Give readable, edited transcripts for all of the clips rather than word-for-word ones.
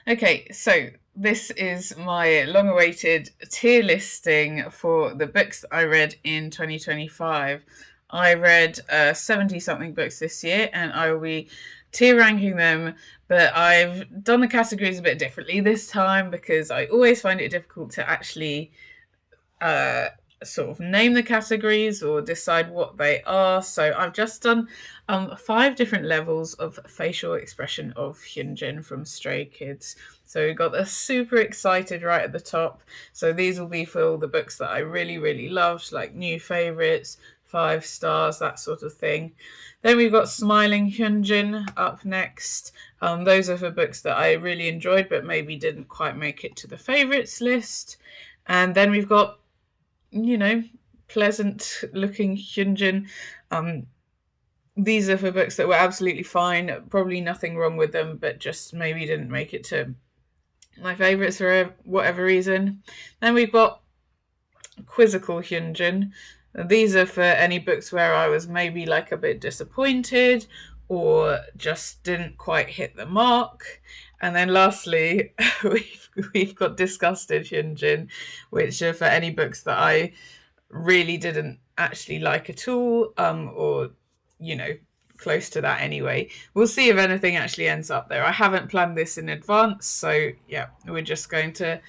Okay, so this is my long-awaited tier listing for the books that I read in 2025. I read 70 something books this year, and I will be tier ranking them, but I've done the categories a bit differently this time because I always find it difficult to actually uh, sort of name the categories or decide what they are. So I've just done 5 different levels of facial expression of Hyunjin from Stray Kids. So we got the super excited right at the top. So these will be for all the books that I really, really loved, like new favorites, 5 stars, that sort of thing. Then we've got Smiling Hyunjin up next. Those are for books that I really enjoyed but maybe didn't quite make it to the favorites list. And then we've got, you know, pleasant looking Hyunjin. Um, these are for books that were absolutely fine, probably nothing wrong with them, but just maybe didn't make it to my favourites for whatever reason. Then we've got Quizzical Hyunjin. These are for any books where I was maybe like a bit disappointed or just didn't quite hit the mark. And then lastly, we've got Disgusted Hyunjin, which are for any books that I really didn't actually like at all, or, you know, close to that anyway. We'll see if anything actually ends up there. I haven't planned this in advance, so yeah, we're just going to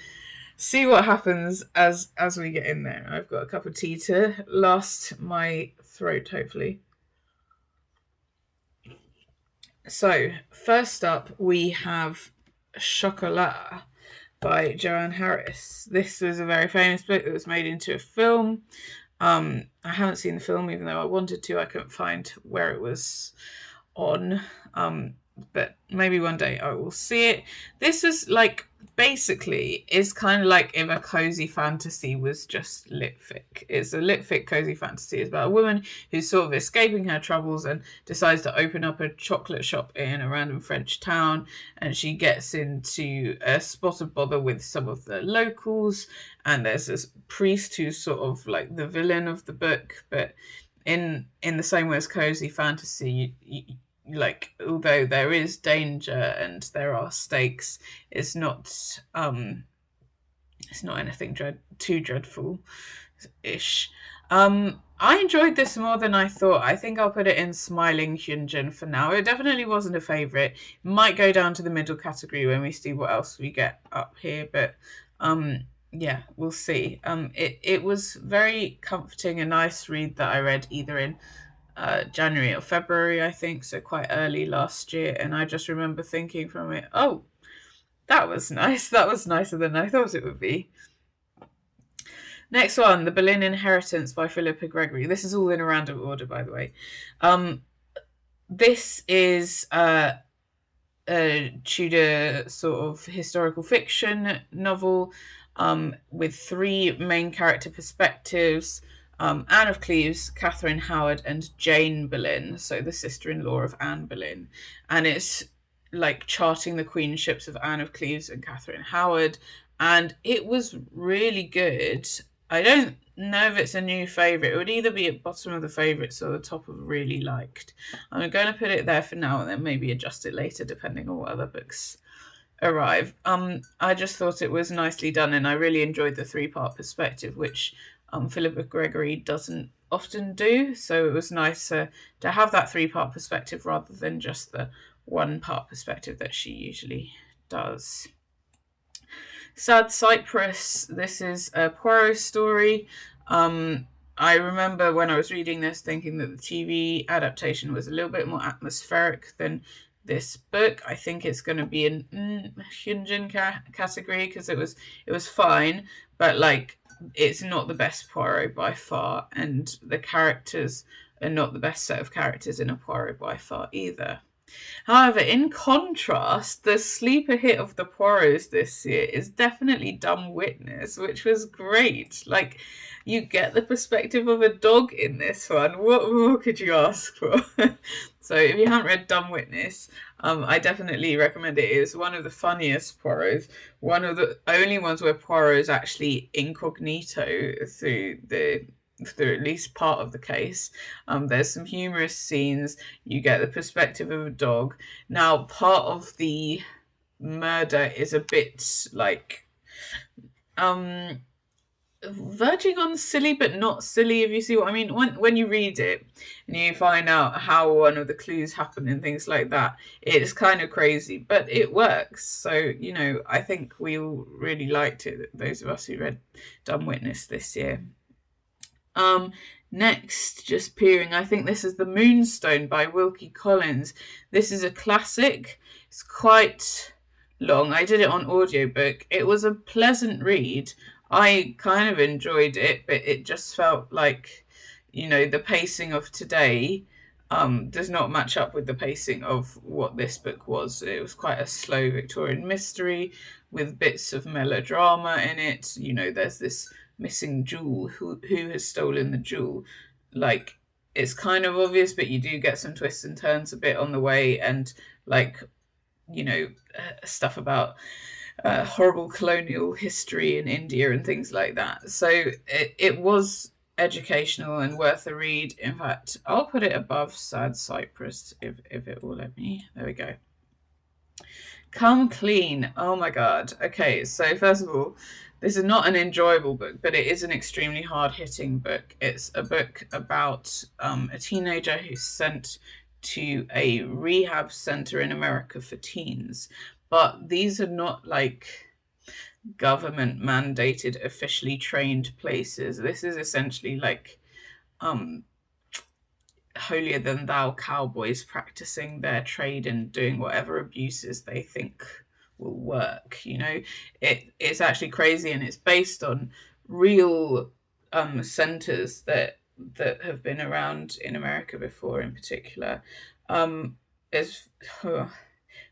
see what happens as we get in there. I've got a cup of tea to last my throat, hopefully. So, first up, we have Chocolat by Joanne Harris. This was a very famous book that was made into a film. I haven't seen the film, even though I wanted to. I couldn't find where it was on. But maybe one day I will see it. This is like basically is kind of like if a cozy fantasy was just lit fic. It's a lit fic cozy fantasy. It's about a woman who's sort of escaping her troubles and decides to open up a chocolate shop in a random French town, and she gets into a spot of bother with some of the locals, and there's this priest who's sort of like the villain of the book, but in the same way as cozy fantasy, like although there is danger and there are stakes, it's not anything too dreadful ish. I enjoyed this more than I thought. I think I'll put it in Smiling Hyunjin for now. It definitely wasn't a favourite. Might go down to the middle category when we see what else we get up here, but yeah, we'll see. It was very comforting, a nice read that I read either in January or February, I think, so quite early last year. And I just remember thinking from it, oh, that was nice. That was nicer than I thought it would be. Next one, The Boleyn Inheritance by Philippa Gregory. This is all in a random order, by the way. This is a Tudor sort of historical fiction novel with 3 main character perspectives. Anne of Cleves, Catherine Howard, and Jane Boleyn, so the sister-in-law of Anne Boleyn. And it's like charting the queenships of Anne of Cleves and Catherine Howard. And it was really good. I don't know if it's a new favourite. It would either be at bottom of the favourites or the top of really liked. I'm going to put it there for now and then maybe adjust it later depending on what other books arrive. I just thought it was nicely done, and I really enjoyed the 3-part perspective, which Philippa Gregory doesn't often do. So it was nice to have that 3-part perspective rather than just the 1-part perspective that she usually does. Sad Cypress. This is a Poirot story. I remember when I was reading this thinking that the TV adaptation was a little bit more atmospheric than this book. I think it's going to be in Hyunjin category because it was fine, but like it's not the best Poirot by far, and the characters are not the best set of characters in a Poirot by far either. However, in contrast, the sleeper hit of the Poirots this year is definitely Dumb Witness, which was great. Like, you get the perspective of a dog in this one. What more could you ask for? So, if you haven't read Dumb Witness, I definitely recommend it. It is one of the funniest Poirots, one of the only ones where Poirot is actually incognito through at least part of the case. There's some humorous scenes. You get the perspective of a dog. Now, part of the murder is a bit like um verging on silly but not silly, if you see what I mean. When you read it and you find out how one of the clues happen and things like that, it's kind of crazy, but it works. So, I think we all really liked it, those of us who read Dumb Witness this year. um Next, just peering, I think this is The Moonstone by Wilkie Collins. This is a classic. It's quite long. I did it on audiobook. It was a pleasant read. I kind of enjoyed it, but it just felt like, the pacing of today does not match up with the pacing of what this book was. It was quite a slow Victorian mystery with bits of melodrama in it. There's this missing jewel. Who has stolen the jewel? Like, it's kind of obvious, but you do get some twists and turns a bit on the way, and like, stuff about horrible colonial history in India and things like that. So it was educational and worth a read. In fact, I'll put it above Sad Cypress if it will let me. There we go. Come Clean. Oh my god. Okay, so first of all, this is not an enjoyable book, but it is an extremely hard-hitting book. It's a book about a teenager who's sent to a rehab center in America for teens. But these are not like government mandated, officially trained places. This is essentially like um holier than thou cowboys practicing their trade and doing whatever abuses they think will work. It's actually crazy, and it's based on real centers that have been around in America before, in particular. It's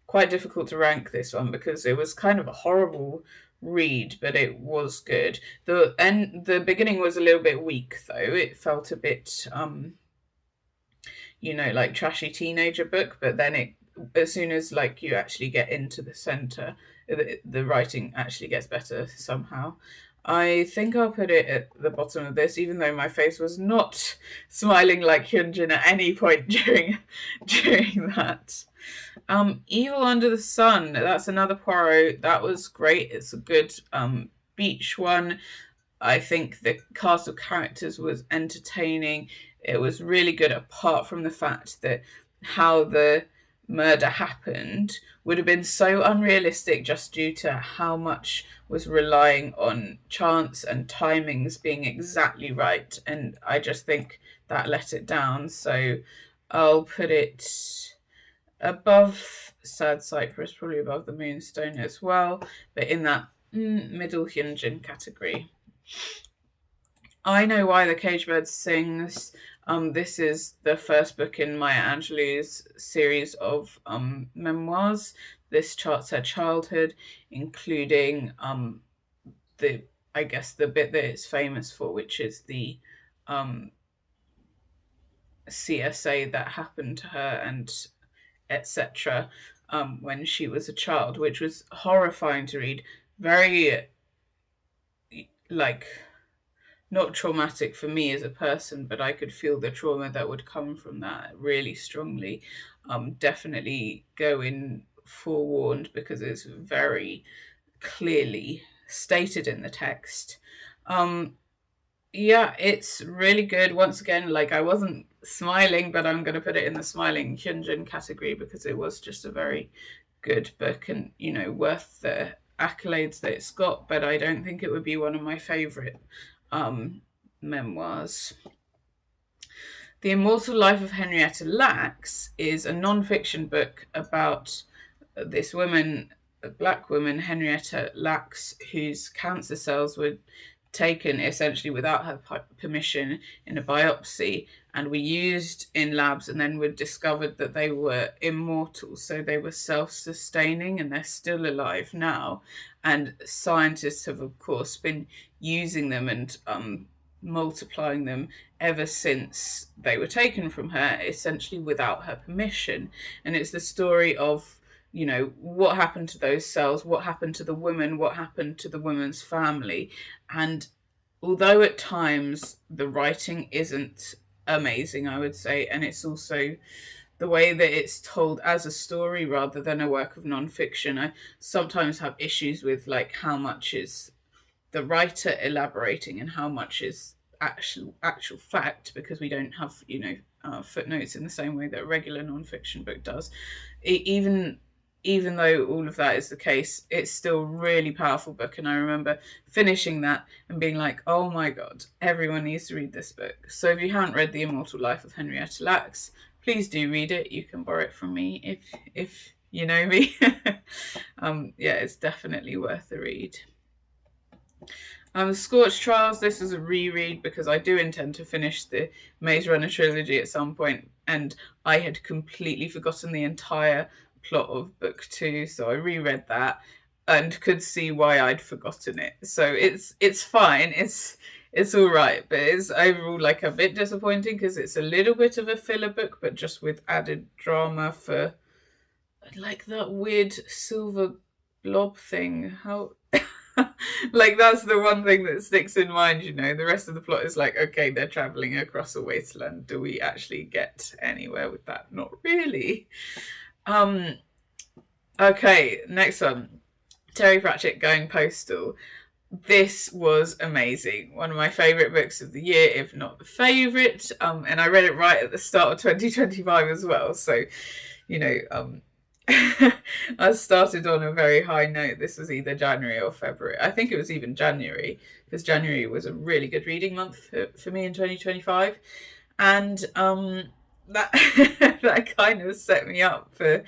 quite difficult to rank this one because it was kind of a horrible read, but it was good. The beginning was a little bit weak, though. It felt a bit like trashy teenager book, but then as soon as like you actually get into the center, the writing actually gets better somehow. I think I'll put it at the bottom of this, even though my face was not smiling like Hyunjin at any point during that. Evil Under the Sun, that's another Poirot. That was great. It's a good beach one. I think the cast of characters was entertaining. It was really good, apart from the fact that how the murder happened would have been so unrealistic just due to how much was relying on chance and timings being exactly right. And I just think that let it down. So I'll put it above Sad Cypress, probably above The Moonstone as well, but in that middle Hyunjin category. I Know Why the Cage Bird Sings. This is the first book in Maya Angelou's series of memoirs. This charts her childhood, including the bit that it's famous for, which is the CSA that happened to her and etc. When she was a child, which was horrifying to read. Very like not traumatic for me as a person, but I could feel the trauma that would come from that really strongly. Definitely go in forewarned because it's very clearly stated in the text. Yeah, it's really good. Once again, like I wasn't smiling, but I'm going to put it in the smiling Hyunjin category because it was just a very good book and, worth the accolades that it's got, but I don't think it would be one of my favorite memoirs. The Immortal Life of Henrietta Lacks is a non-fiction book about this woman, a black woman, Henrietta Lacks, whose cancer cells were taken essentially without her permission in a biopsy and were used in labs, and then were discovered that they were immortal. So they were self-sustaining, and they're still alive now. And scientists have, of course, been using them and multiplying them ever since they were taken from her, essentially without her permission. And it's the story of what happened to those cells, what happened to the woman, what happened to the woman's family. And although at times the writing isn't amazing, I would say, and it's also the way that it's told as a story rather than a work of non-fiction. I sometimes have issues with like how much is the writer elaborating and how much is actual fact, because we don't have footnotes in the same way that a regular non-fiction book does. Even though all of that is the case, it's still a really powerful book. And I remember finishing that and being like, oh my God, everyone needs to read this book. So if you haven't read The Immortal Life of Henrietta Lacks, please do read it. You can borrow it from me if you know me. Yeah, it's definitely worth the read. Scorched Trials, this is a reread because I do intend to finish the Maze Runner trilogy at some point, and I had completely forgotten the entire plot of book 2, so I reread that and could see why I'd forgotten it. So it's fine, it's all right, but it's overall like a bit disappointing because it's a little bit of a filler book, but just with added drama for like that weird silver blob thing. How like that's the one thing that sticks in mind, the rest of the plot is like, okay, they're traveling across a wasteland. Do we actually get anywhere with that? Not really. Okay, next one. Terry Pratchett, Going Postal. This was amazing. One of my favourite books of the year, if not the favourite. And I read it right at the start of 2025 as well. So, I started on a very high note. This was either January or February. I think it was even January, because January was a really good reading month for me in 2025. And that that kind of set me up for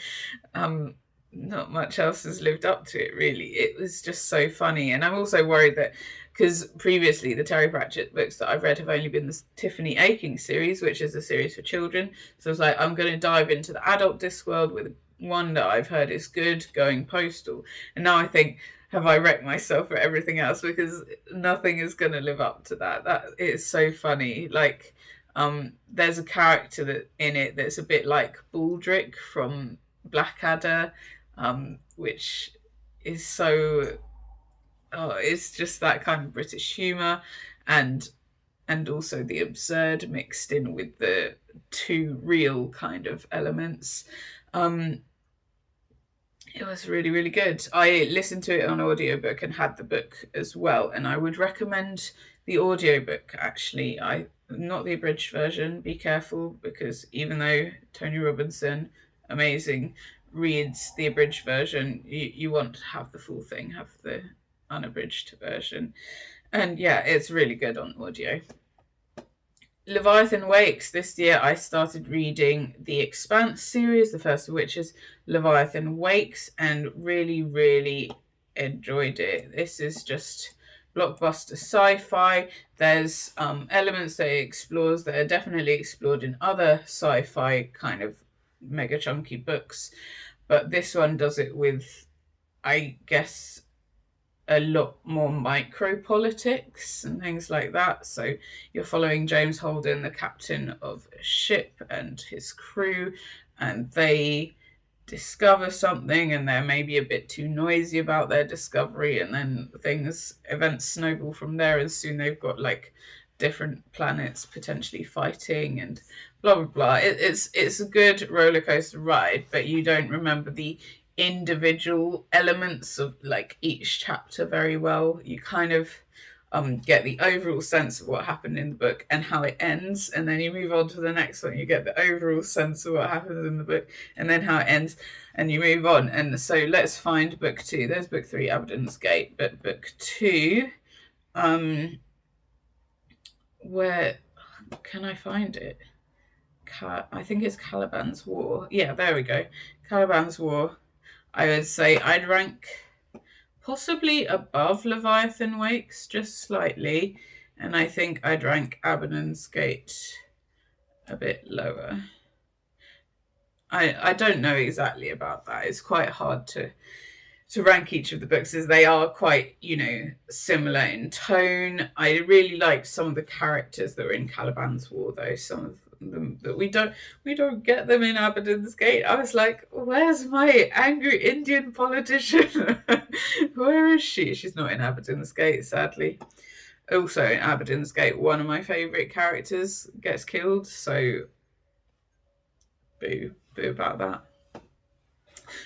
not much else has lived up to it, really. It was just so funny. And I'm also worried that because previously the Terry Pratchett books that I've read have only been the Tiffany Aching series, which is a series for children. So I was like, I'm going to dive into the adult Discworld with one that I've heard is good, Going Postal. And now I think, have I wrecked myself for everything else? Because nothing is going to live up to that. That is so funny. Like, there's a character that in it that's a bit like Baldric from Blackadder, which is so, it's just that kind of British humour, and also the absurd mixed in with the too real kind of elements. It was really, really good. I listened to it on audiobook and had the book as well, and I would recommend the audiobook, actually. Not the abridged version, be careful, because even though Tony Robinson, amazing, reads the abridged version, you want to have the full thing, have the unabridged version. And yeah, it's really good on audio. Leviathan Wakes. This year I started reading the Expanse series, the first of which is Leviathan Wakes, and really, really enjoyed it. This is just blockbuster sci-fi. There's elements that it explores that are definitely explored in other sci-fi kind of mega chunky books, but this one does it with, I guess, a lot more micro politics and things like that. So you're following James Holden, the captain of a ship, and his crew, and they discover something, and they're maybe a bit too noisy about their discovery, and then events snowball from there, and soon they've got like different planets potentially fighting and blah blah blah. It's a good roller coaster ride, but you don't remember the individual elements of like each chapter very well. You kind of get the overall sense of what happened in the book and how it ends, and then you move on to the next one. You get the overall sense of what happens in the book and then how it ends, and you move on. And so let's find book 2. There's book 3, Abaddon's Gate, but book 2, where can I find it? I think it's Caliban's War. Yeah, there we go. Caliban's War. I would say I'd rank possibly above Leviathan Wakes, just slightly. And I think I'd rank Abaddon's Gate a bit lower. I don't know exactly about that. It's quite hard to rank each of the books, as they are quite, similar in tone. I really liked some of the characters that were in Caliban's War, though. Some of them that we don't get them in Abaddon's Gate. I was like, where's my angry Indian politician? Where is she? She's not in Abaddon's Gate, sadly. Also in Abaddon's Gate, one of my favourite characters gets killed, so boo. bit about that.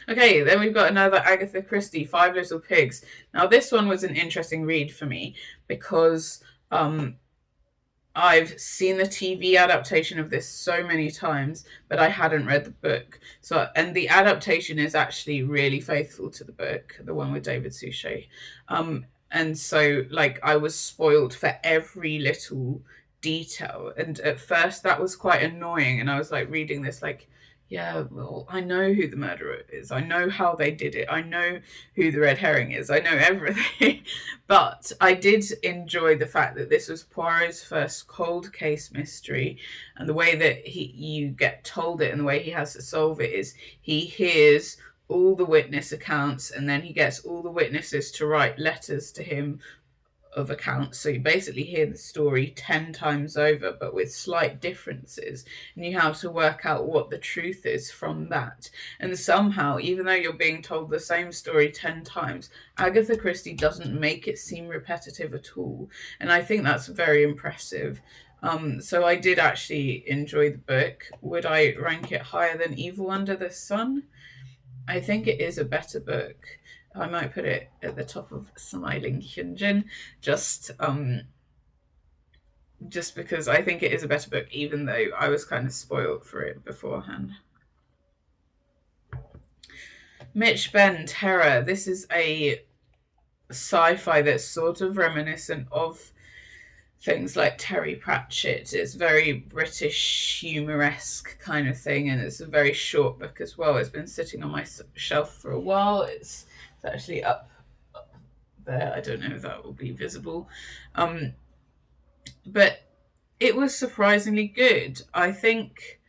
Okay, then we've got another Agatha Christie, Five Little Pigs. Now, this one was an interesting read for me because I've seen the TV adaptation of this so many times, but I hadn't read the book. So, and the adaptation is actually really faithful to the book, the one with David Suchet. And so, like, I was spoiled for every little detail. And at first, that was quite annoying. And I was like reading this, like, yeah, well, I know who the murderer is. I know how they did it. I know who the red herring is. I know everything. But I did enjoy the fact that this was Poirot's first cold case mystery, and the way that you get told it and the way he has to solve it is he hears all the witness accounts and then he gets all the witnesses to write letters to him of accounts. So you basically hear the story 10 times over, but with slight differences. And you have to work out what the truth is from that. And somehow, even though you're being told the same story 10 times, Agatha Christie doesn't make it seem repetitive at all. And I think that's very impressive. So I did actually enjoy the book. Would I rank it higher than Evil Under the Sun? I think it is a better book. I might put it at the top of Smiling Hyunjin, just because I think it is a better book, even though I was kind of spoiled for it beforehand. Mitch Benn, Terror. This is a sci-fi that's sort of reminiscent of things like Terry Pratchett. It's very British humoresque kind of thing, and it's a very short book as well. It's been sitting on my shelf for a while. It's actually up there. I don't know if that will be visible. But it was surprisingly good. I think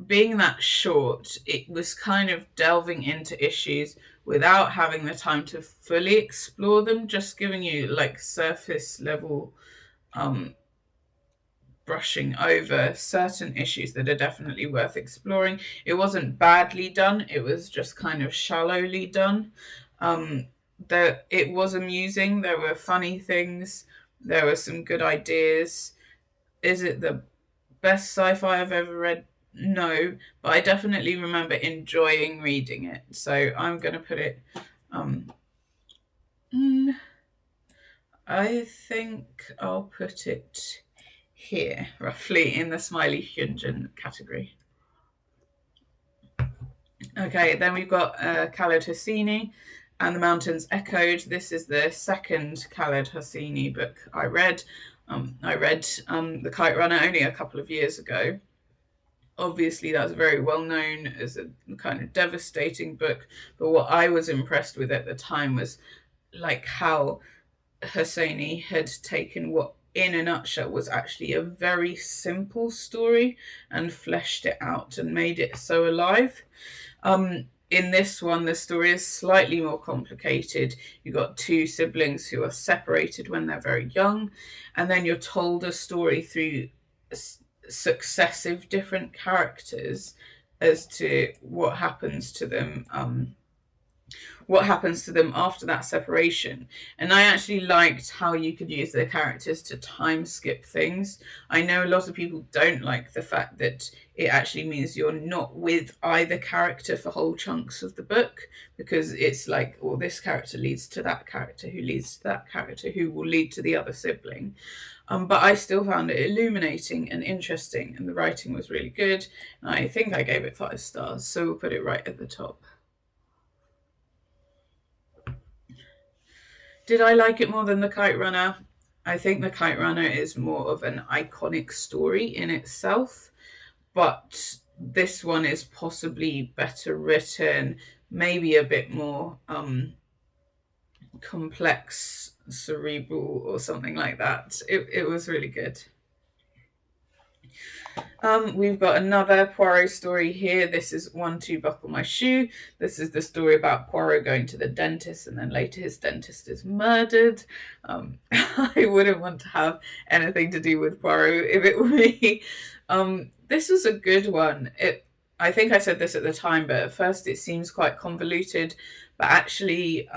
being that short, it was kind of delving into issues without having the time to fully explore them, just giving you like surface level brushing over certain issues that are definitely worth exploring. It wasn't badly done, it was just kind of shallowly done. It was amusing, there were funny things, there were some good ideas. Is it the best sci-fi I've ever read? No, but I definitely remember enjoying reading it. So I'm going to put it, I think I'll put it here, roughly in the Smiley Hyunjin category. Okay, then we've got Khaled Hosseini and The Mountains Echoed. This is the second Khaled Hosseini book I read. I read The Kite Runner only a couple of years ago. Obviously, that's very well known as a kind of devastating book, but what I was impressed with at the time was like how Hosseini had taken what in a nutshell was actually a very simple story and fleshed it out and made it so alive. In this one, the story is slightly more complicated. You've got two siblings who are separated when they're very young, and then you're told a story through successive different characters as to what happens to them after that separation. And I actually liked how you could use the characters to time skip things. I know a lot of people don't like the fact that it actually means you're not with either character for whole chunks of the book, because it's like, well, this character leads to that character, who leads to that character, who will lead to the other sibling. But I still found it illuminating and interesting, and the writing was really good. And I think I gave it 5 stars, so we'll put it right at the top. Did I like it more than The Kite Runner? I think The Kite Runner is more of an iconic story in itself, but this one is possibly better written, maybe a bit more complex, cerebral, or something like that. It was really good. We've got another Poirot story here. This is One Two Buckle My Shoe. This is the story about Poirot going to the dentist, and then later his dentist is murdered. I wouldn't want to have anything to do with Poirot if it were me. This was a good one. I think I said this at the time, but at first it seems quite convoluted, but actually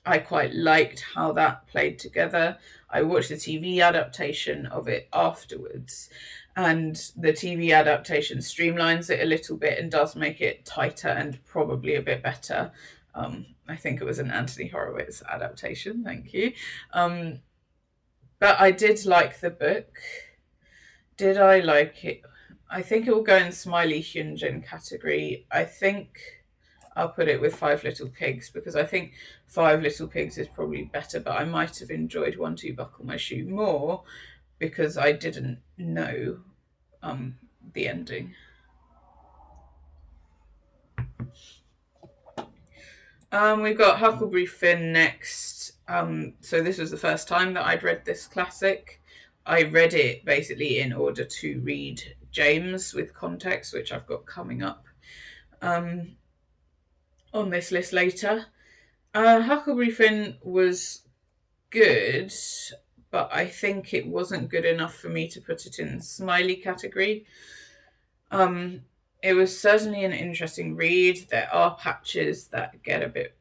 I quite liked how that played together. I watched the TV adaptation of it afterwards, and the TV adaptation streamlines it a little bit and does make it tighter and probably a bit better. I think it was an Anthony Horowitz adaptation. Thank you. Um, but I did like the book. Did I like it? I think it will go in Smiley Hyunjin category. I think I'll put it with Five Little Pigs because I think Five Little Pigs is probably better, but I might have enjoyed One Two Buckle My Shoe more because I didn't know um, the ending. We've got Huckleberry Finn next. So this was the first time that I'd read this classic. I read it basically in order to read James with context, which I've got coming up um, on this list later. Huckleberry Finn was good, but I think it wasn't good enough for me to put it in smiley category. Um, it was certainly an interesting read. There are patches that get a bit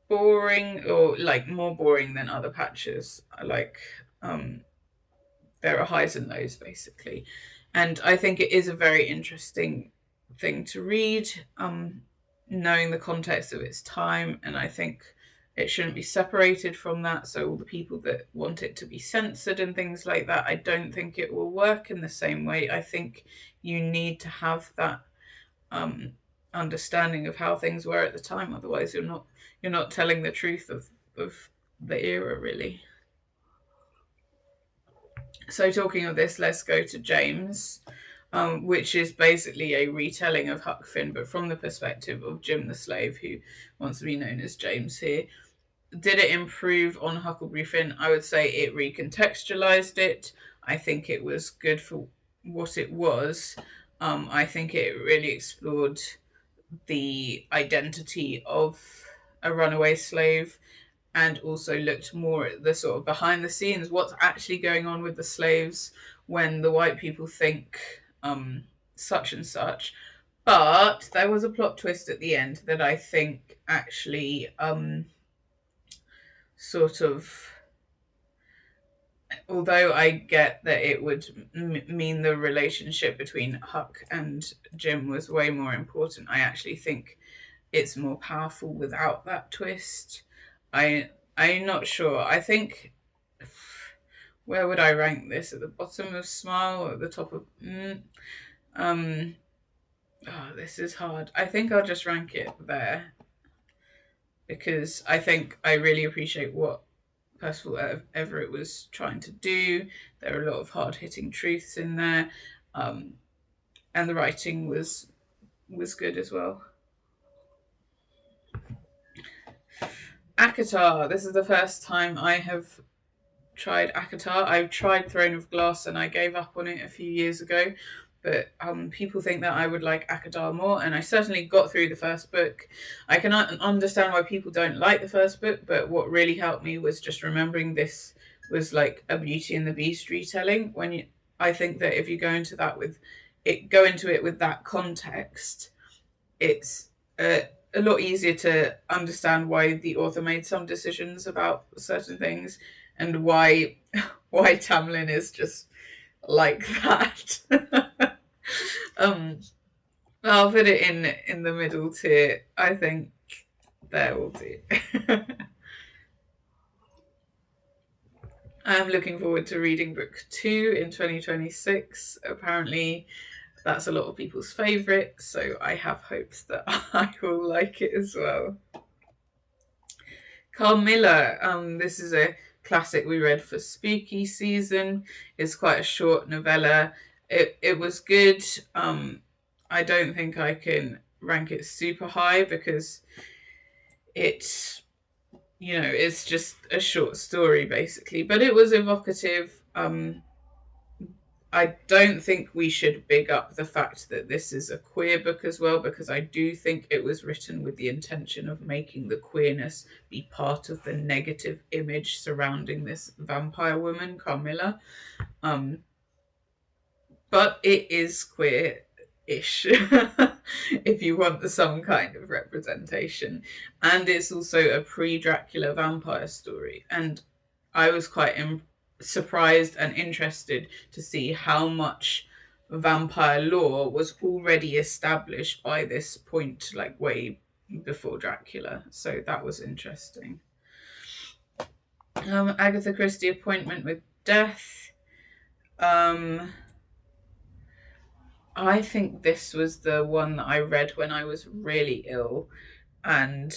boring, or like more boring than other patches. Like um, there are highs and lows basically, and I think it is a very interesting thing to read. Knowing the context of its time, and I think it shouldn't be separated from that. So all the people that want it to be censored and things like that, I don't think it will work in the same way. I think you need to have that um, understanding of how things were at the time. Otherwise, you're not telling the truth of the era, really. So talking of this, let's go to James, which is basically a retelling of Huck Finn, but from the perspective of Jim the Slave, who wants to be known as James here. Did it improve on Huckleberry Finn? I would say it recontextualized it. I think it was good for what it was. I think it really explored the identity of a runaway slave and also looked more at the sort of behind the scenes, what's actually going on with the slaves when the white people think such and such. But there was a plot twist at the end that I think actually sort of, although I get that it would mean the relationship between Huck and Jim was way more important, I actually think it's more powerful without that twist. I'm not sure. I think, where would I rank this? At the bottom of Smile or at the top of um this is hard. I think I'll just rank it there because I think I really appreciate what Percival Everett was trying to do. There are a lot of hard hitting truths in there, and the writing was good as well. ACOTAR. This is the first time I have tried ACOTAR. I tried Throne of Glass and I gave up on it a few years ago. But people think that I would like ACOTAR more, and I certainly got through the first book. I can understand why people don't like the first book, but what really helped me was just remembering this was like a Beauty and the Beast retelling. I think that if you go into it with that context, it's a lot easier to understand why the author made some decisions about certain things and why Tamlin is just like that. um, I'll put it in the middle tier. I think there will do. I'm looking forward to reading book 2 in 2026. Apparently, that's a lot of people's favourite, so I have hopes that I will like it as well. Carmilla, this is a classic we read for spooky season. It's quite a short novella. It was good. I don't think I can rank it super high because it's it's just a short story basically, but it was evocative. I don't think we should big up the fact that this is a queer book as well, because I do think it was written with the intention of making the queerness be part of the negative image surrounding this vampire woman, Carmilla. But it is queer-ish, if you want some kind of representation. And it's also a pre-Dracula vampire story. And I was quite surprised and interested to see how much vampire lore was already established by this point, like way before Dracula. So that was interesting. Agatha Christie, Appointment with Death. I think this was the one that I read when I was really ill, and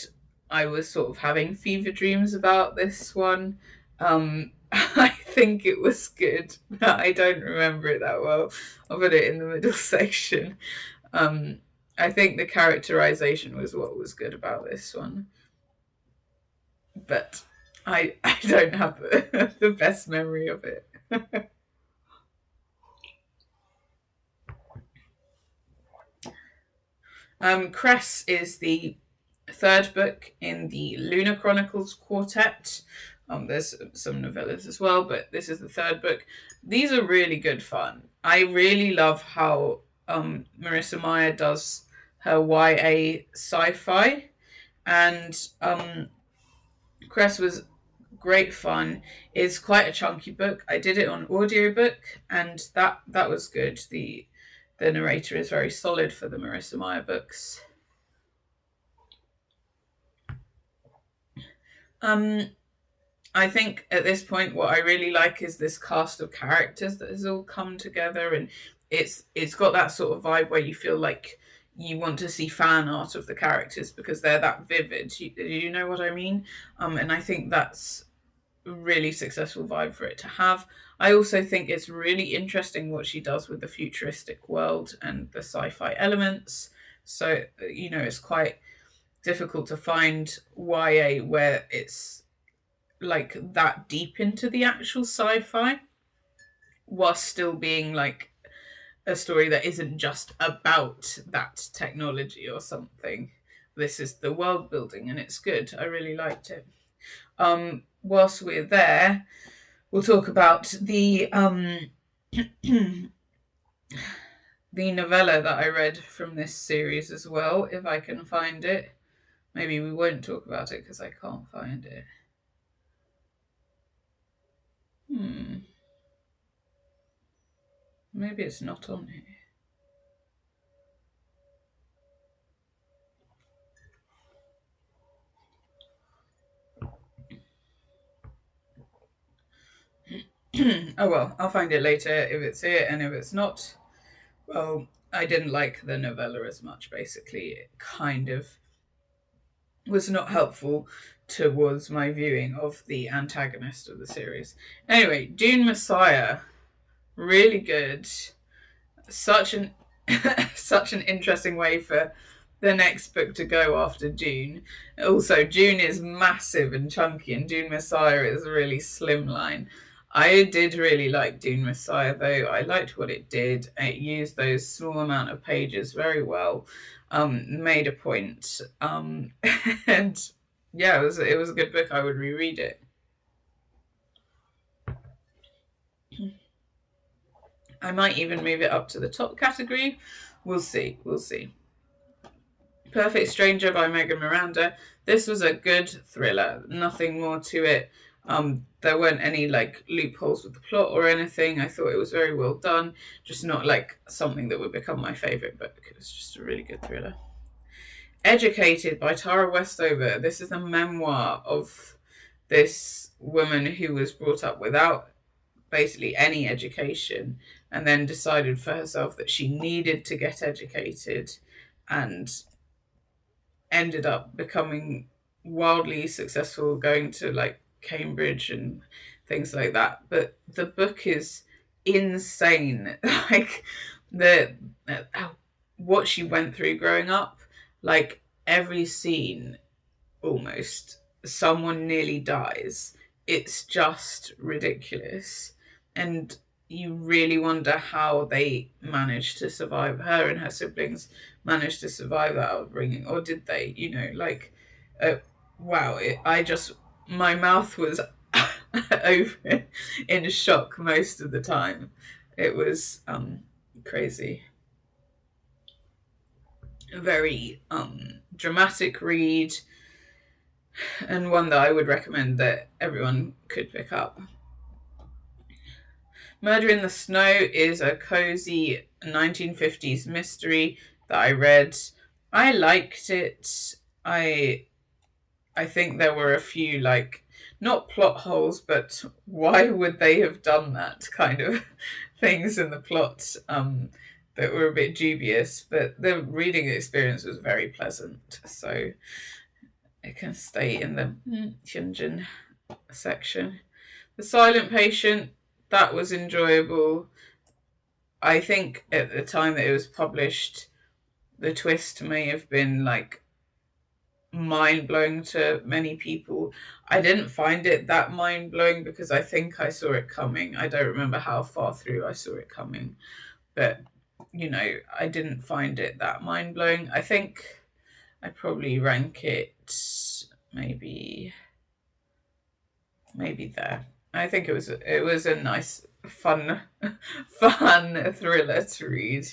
I was sort of having fever dreams about this one. I think it was good. I don't remember it that well. I'll put it in the middle section. I think the characterization was what was good about this one, but I don't have the best memory of it. Cress is the third book in the Lunar Chronicles quartet. There's some novellas as well, but this is the third book. These are really good fun. I really love how Marissa Meyer does her YA sci-fi, and Cress was great fun. It's quite a chunky book. I did it on audiobook, and that was good. The narrator is very solid for the Marissa Meyer books. I think at this point what I really like is this cast of characters that has all come together, and it's got that sort of vibe where you feel like you want to see fan art of the characters because they're that vivid. You know what I mean? And I think that's a really successful vibe for it to have. I also think it's really interesting what she does with the futuristic world and the sci-fi elements. So, it's quite difficult to find YA where it's like that deep into the actual sci-fi while still being like a story that isn't just about that technology or something. This is the world building and it's good. I really liked it. Whilst we're there, we'll talk about the the novella that I read from this series as well, if I can find it. Maybe we won't talk about it because I can't find it. Maybe it's not on here. Oh well, I'll find it later if it's here, and if it's not, well, I didn't like the novella as much, basically. It kind of was not helpful towards my viewing of the antagonist of the series. Anyway, Dune Messiah, really good. Such an such an interesting way for the next book to go after Dune. Also, Dune is massive and chunky, and Dune Messiah is really slimline. I did really like Dune Messiah, though. I liked what it did. It used those small amount of pages very well. Made a point. And yeah, it was a good book. I would reread it. I might even move it up to the top category. We'll see. We'll see. Perfect Stranger by Megan Miranda. This was a good thriller. Nothing more to it. There weren't any like loopholes with the plot or anything. I thought it was very well done. Just not like something that would become my favourite book. It was just a really good thriller. Educated by Tara Westover. This is a memoir of this woman who was brought up without basically any education and then decided for herself that she needed to get educated and ended up becoming wildly successful, going to like Cambridge and things like that. But the book is insane. Like the what she went through growing up, like every scene almost someone nearly dies. It's just ridiculous. And you really wonder how they managed to survive. Her and her siblings managed to survive that upbringing, or did they? Wow! My mouth was open in shock most of the time. It was crazy. A very dramatic read, and one that I would recommend that everyone could pick up. Murder in the Snow is a cozy 1950s mystery that I read. I liked it. I I think there were a few, like, not plot holes, but why would they have done that kind of things in the plot, that were a bit dubious. But the reading experience was very pleasant, so it can stay in the Hyunjin section. The Silent Patient, that was enjoyable. I think at the time that it was published, the twist may have been like mind blowing to many people. I didn't find it that mind blowing because I think I saw it coming. I don't remember how far through I saw it coming, but I didn't find it that mind blowing. I think I probably rank it maybe there. I think it was a nice fun fun thriller to read.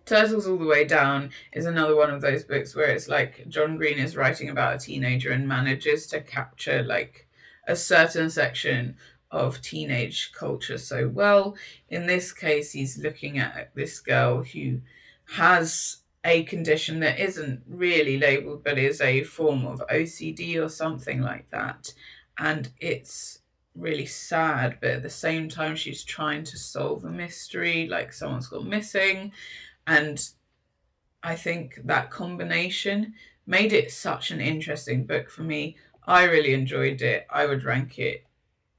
Turtles All the Way Down is another one of those books where it's like John Green is writing about a teenager and manages to capture like a certain section of teenage culture so well. In this case, he's looking at this girl who has a condition that isn't really labeled but is a form of OCD or something like that. And it's really sad, but at the same time, she's trying to solve a mystery, like someone's gone missing. And I think that combination made it such an interesting book for me. I really enjoyed it. I would rank it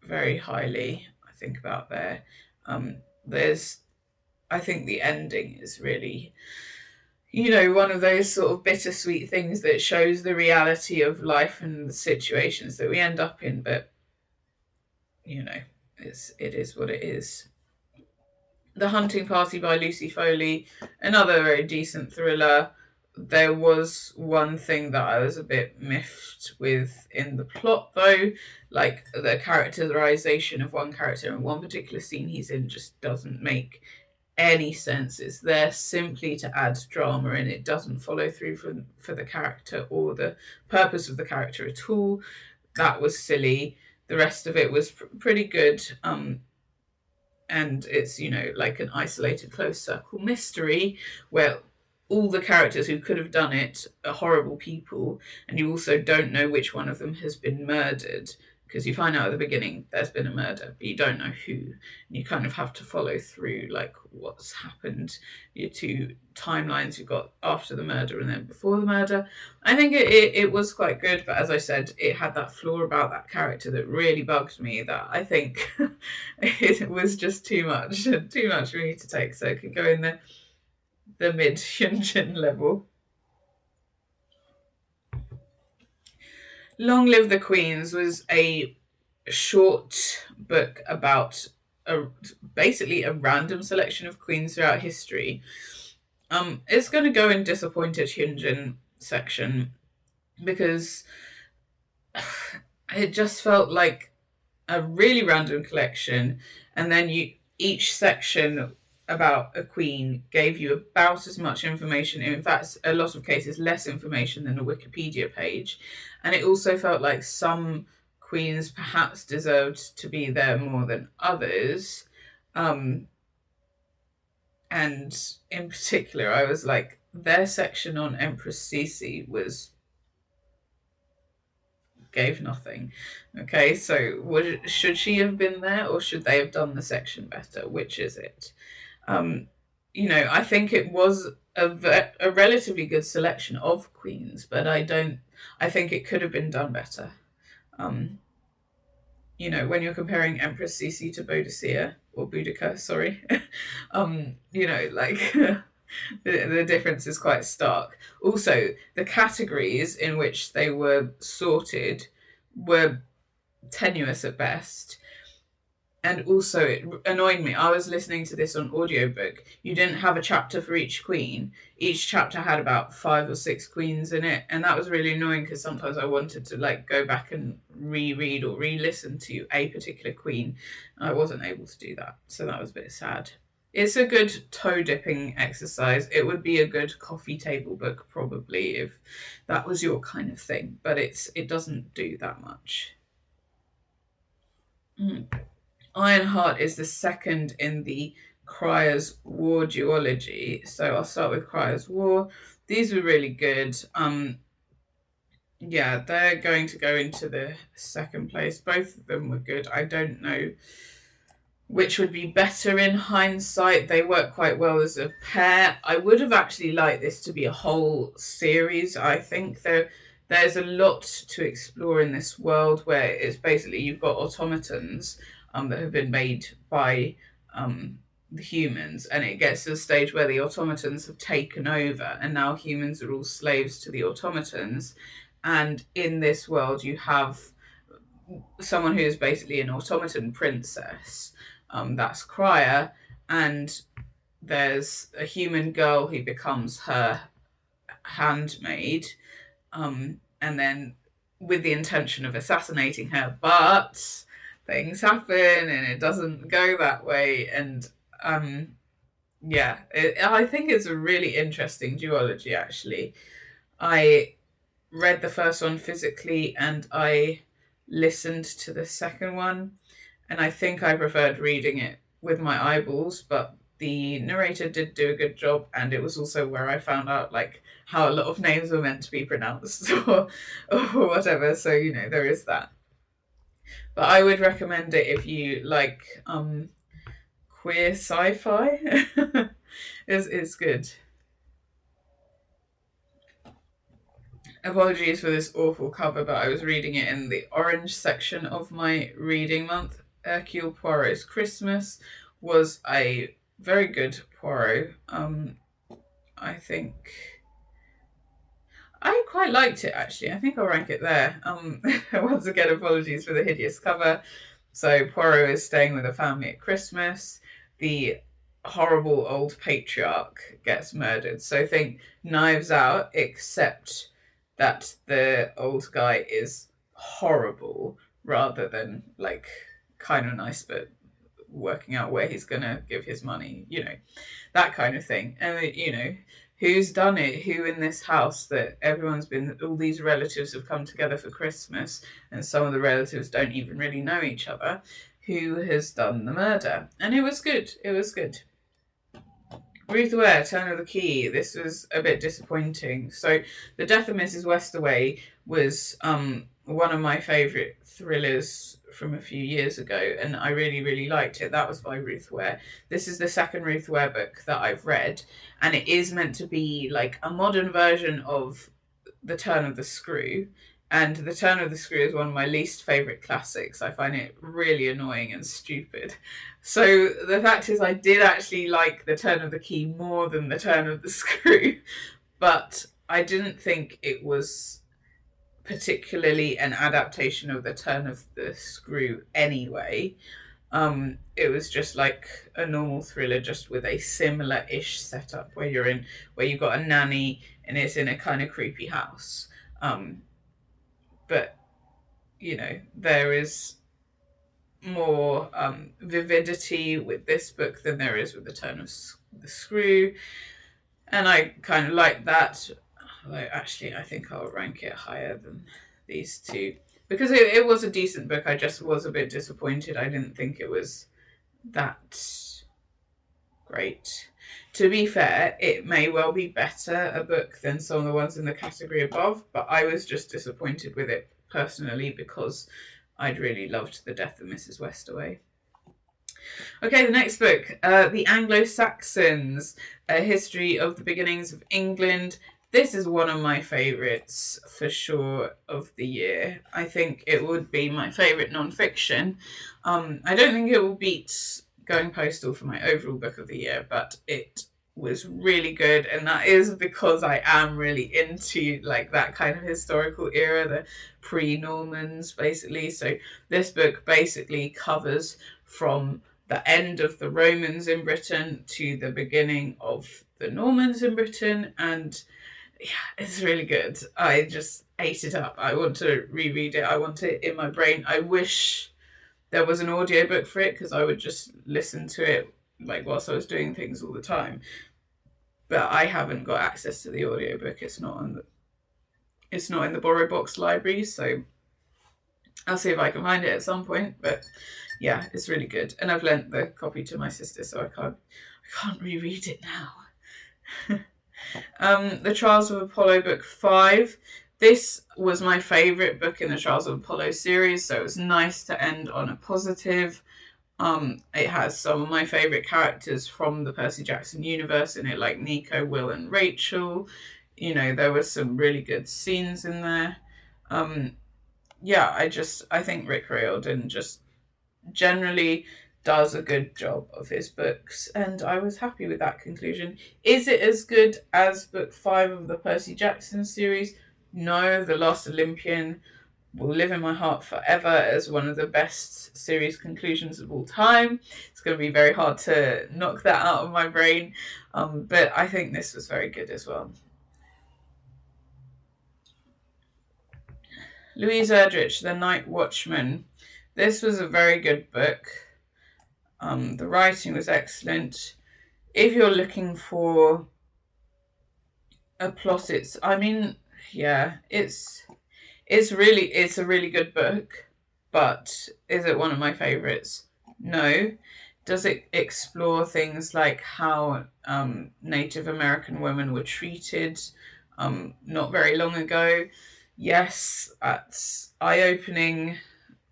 very highly, I think, about there. I think the ending is really, one of those sort of bittersweet things that shows the reality of life and the situations that we end up in. But, it is what it is. The Hunting Party by Lucy Foley, another very decent thriller. There was one thing that I was a bit miffed with in the plot, though. Like, the characterization of one character in one particular scene he's in just doesn't make any sense. It's there simply to add drama, and it doesn't follow through for the character or the purpose of the character at all. That was silly. The rest of it was pretty good. And it's like an isolated close circle mystery where all the characters who could have done it are horrible people, and you also don't know which one of them has been murdered, because you find out at the beginning there's been a murder, but you don't know who, and you kind of have to follow through like what's happened. Your two timelines, you've got after the murder and then before the murder. I think it was quite good, but as I said, it had that flaw about that character that really bugged me, that I think it was just too much for me to take, so it could go in the mid Hyunjin level. Long Live the Queens was a short book about basically a random selection of queens throughout history. It's going to go in disappointed Hyunjin section because it just felt like a really random collection, and then each section about a queen gave you about as much information, in fact a lot of cases less information than a Wikipedia page. And it also felt like some queens perhaps deserved to be there more than others. And in particular, I was like, their section on Empress Sisi gave nothing. Okay, so should she have been there, or should they have done the section better? Which is it? I think it was a relatively good selection of queens, but I think it could have been done better. When you're comparing Empress Sisi to Boudicca, or Boudica, sorry, like the difference is quite stark. Also, the categories in which they were sorted were tenuous at best. And also, it annoyed me. I was listening to this on audiobook. You didn't have a chapter for each queen. Each chapter had about 5 or 6 queens in it. And that was really annoying because sometimes I wanted to like go back and reread or re-listen to a particular queen. I wasn't able to do that. So that was a bit sad. It's a good toe dipping exercise. It would be a good coffee table book probably if that was your kind of thing. But it doesn't do that much. Ironheart is the second in the Cryer's War duology. So I'll start with Cryer's War. These were really good. Yeah, they're going to go into the second place. Both of them were good. I don't know which would be better in hindsight. They work quite well as a pair. I would have actually liked this to be a whole series. I think there's a lot to explore in this world where it's basically you've got automatons that have been made by the humans, and it gets to the stage where the automatons have taken over, and now humans are all slaves to the automatons. And in this world, you have someone who is basically an automaton princess. That's Cryer, and there's a human girl who becomes her handmaid, and then with the intention of assassinating her, but things happen and it doesn't go that way. And yeah, I think it's a really interesting duology, actually. I read the first one physically and I listened to the second one, and I think I preferred reading it with my eyeballs, but the narrator did do a good job, and it was also where I found out like how a lot of names were meant to be pronounced or whatever. So there is that. But I would recommend it if you like queer sci-fi. It's good. Apologies for this awful cover, but I was reading it in the orange section of my reading month. Hercule Poirot's Christmas was a very good Poirot. I think I quite liked it, actually. I think I'll rank it there. Once again, apologies for the hideous cover. So Poirot is staying with a family at Christmas. The horrible old patriarch gets murdered. So think Knives Out, except that the old guy is horrible rather than like kind of nice, but working out where he's gonna give his money, that kind of thing. And who's done it? Who in this house that everyone's been? All these relatives have come together for Christmas, and some of the relatives don't even really know each other. Who has done the murder? And it was good. It was good. Ruth Ware, Turn of the Key. This was a bit disappointing. So, The Death of Mrs. Westaway was one of my favourite thrillers from a few years ago, and I really, really liked it. That was by Ruth Ware. This is the second Ruth Ware book that I've read, and it is meant to be like a modern version of The Turn of the Screw. And The Turn of the Screw is one of my least favourite classics. I find it really annoying and stupid. So the fact is, I did actually like The Turn of the Key more than The Turn of the Screw, but I didn't think it was particularly an adaptation of The Turn of the Screw anyway. It was just like a normal thriller, just with a similar-ish setup where you've got a nanny and it's in a kind of creepy house. But there is more vividity with this book than there is with The Turn of the Screw, and I kind of like that. Although actually, I think I'll rank it higher than these two because it was a decent book. I just was a bit disappointed. I didn't think it was that great. To be fair, it may well be better a book than some of the ones in the category above, but I was just disappointed with it personally because I'd really loved The Death of Mrs. Westaway. Okay, the next book, The Anglo-Saxons, A History of the Beginnings of England. This is one of my favourites for sure of the year. I think it would be my favourite non-fiction. I don't think it will beat Going Postal for my overall book of the year, but it was really good, and that is because I am really into like that kind of historical era, the pre-Normans basically. So this book basically covers from the end of the Romans in Britain to the beginning of the Normans in Britain, and yeah, it's really good. I just ate it up. I want to reread it. I want it in my brain. I wish there was an audiobook for it because I would just listen to it like whilst I was doing things all the time. But I haven't got access to the audiobook. It's not in the Borrow Box library, so I'll see if I can find it at some point, but yeah, it's really good. And I've lent the copy to my sister, so I can't reread it now. The Trials of Apollo book 5. This was my favourite book in the Trials of Apollo series, so it was nice to end on a positive. It has some of my favourite characters from the Percy Jackson universe in it, like Nico, Will, and Rachel. You know, there were some really good scenes in there. Yeah, I think Rick Riordan just generally does a good job of his books, and I was happy with that conclusion. Is it as good as book 5 of the Percy Jackson series? No, The Last Olympian will live in my heart forever as one of the best series conclusions of all time. It's going to be very hard to knock that out of my brain, but I think this was very good as well. Louise Erdrich, The Night Watchman. This was a very good book. The writing was excellent. If you're looking for a plot, it's a really good book, but is it one of my favorites? No. Does it explore things like how Native American women were treated not very long ago? Yes, that's eye-opening,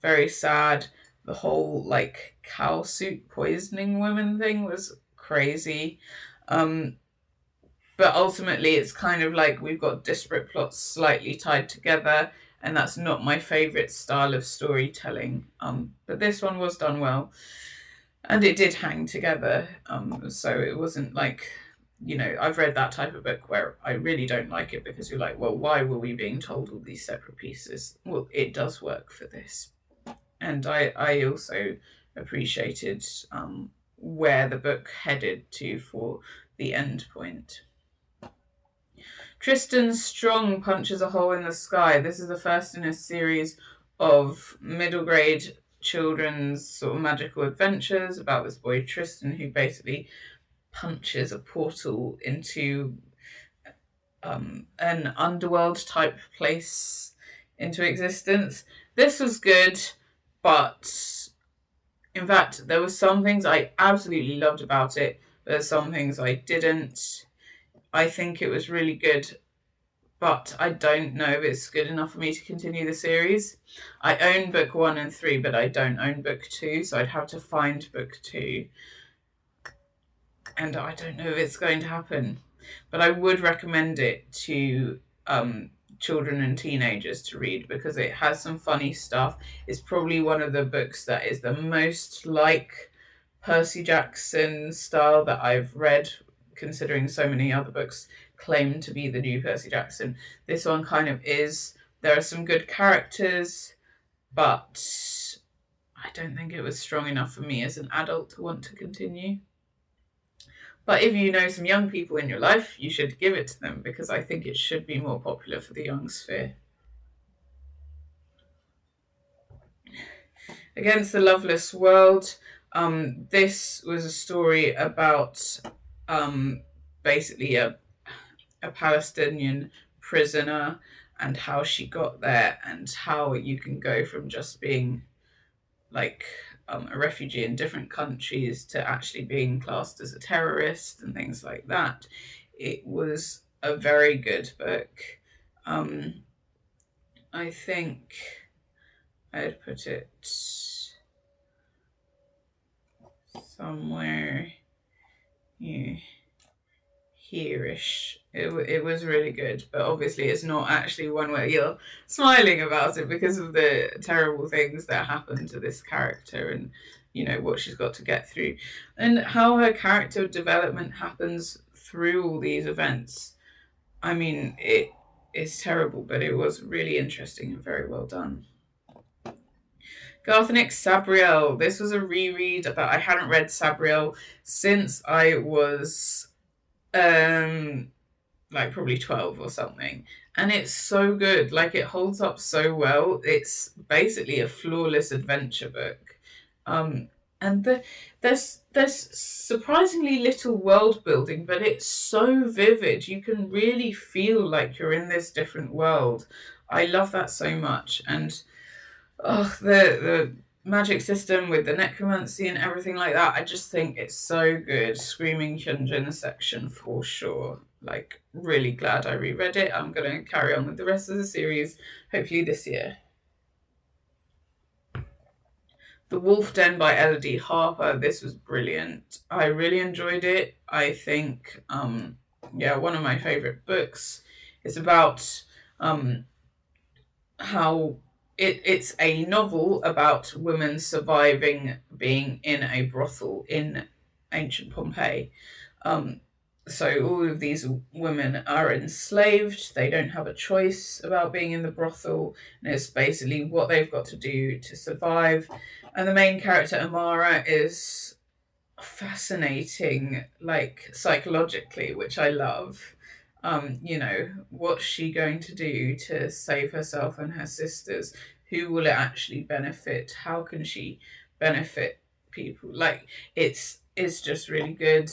very sad. The whole like cow suit poisoning women thing was crazy. But ultimately it's kind of like we've got disparate plots slightly tied together, and that's not my favourite style of storytelling. But this one was done well, and it did hang together. So it wasn't like, I've read that type of book where I really don't like it because you're like, well, why were we being told all these separate pieces? Well, it does work for this. And I also appreciated where the book headed to for the end point. Tristan Strong Punches a Hole in the Sky. This is the first in a series of middle grade children's sort of magical adventures about this boy Tristan who basically punches a portal into an underworld type place into existence. This was good, but in fact there were some things I absolutely loved about it, but there's some things I didn't. I think it was really good, but I don't know if it's good enough for me to continue the series. I own book 1 and 3, but I don't own book 2, so I'd have to find book 2. And I don't know if it's going to happen. But I would recommend it to children and teenagers to read because it has some funny stuff. It's probably one of the books that is the most like Percy Jackson style that I've read, considering so many other books claim to be the new Percy Jackson. This one kind of is. There are some good characters, but I don't think it was strong enough for me as an adult to want to continue. But if you know some young people in your life, you should give it to them because I think it should be more popular for the young sphere. Against the Loveless World. This was a story about basically a Palestinian prisoner and how she got there and how you can go from just being like a refugee in different countries to actually being classed as a terrorist and things like that. It was a very good book. I think I'd put it somewhere here-ish. It was really good, but obviously it's not actually one where you're smiling about it because of the terrible things that happen to this character and what she's got to get through and how her character development happens through all these events. I mean, it is terrible, but it was really interesting and very well done. Garthanic Sabriel. This was a reread, but I hadn't read Sabriel since I was like probably 12 or something, and it's so good. Like, it holds up so well. It's basically a flawless adventure book, and there's surprisingly little world building, but it's so vivid. You can really feel like you're in this different world. I love that so much. And Oh, the magic system with the necromancy and everything like that. I just think it's so good. Screaming Hyunjin section for sure. Like, really glad I reread it. I'm gonna carry on with the rest of the series, hopefully this year. The Wolf Den by Elodie Harper. This was brilliant. I really enjoyed it. I think, yeah, one of my favorite books. It's about how it's a novel about women surviving being in a brothel in ancient Pompeii. Um, so all of these women are enslaved. They don't have a choice about being in the brothel, and it's basically what they've got to do to survive. And the main character Amara is fascinating, like psychologically, which I love. What's she going to do to save herself and her sisters? Who will it actually benefit? How can she benefit people? Like, it's just really good.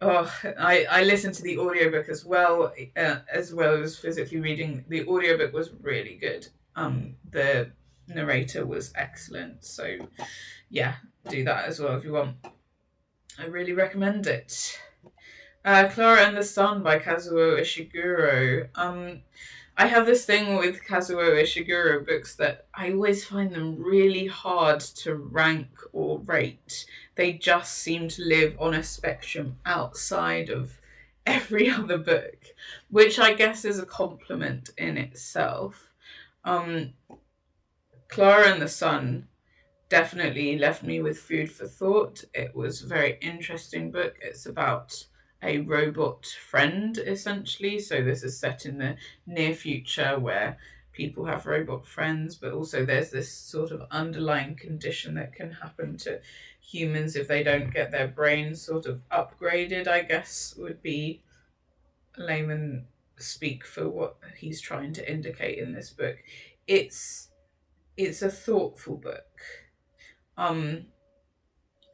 Oh, I listened to the audiobook as well as physically reading. The audiobook was really good. The narrator was excellent. So yeah, do that as well if you want. I really recommend it. Clara and the Sun by Kazuo Ishiguro. I have this thing with Kazuo Ishiguro books that I always find them really hard to rank or rate. They just seem to live on a spectrum outside of every other book, which I guess is a compliment in itself. Um, Clara and the Sun definitely left me with food for thought. It was a very interesting book. It's about a robot friend, essentially. So this is set in the near future where people have robot friends, but also there's this sort of underlying condition that can happen to humans if they don't get their brains sort of upgraded, I guess would be layman speak for what he's trying to indicate in this book. It's it's a thoughtful book. um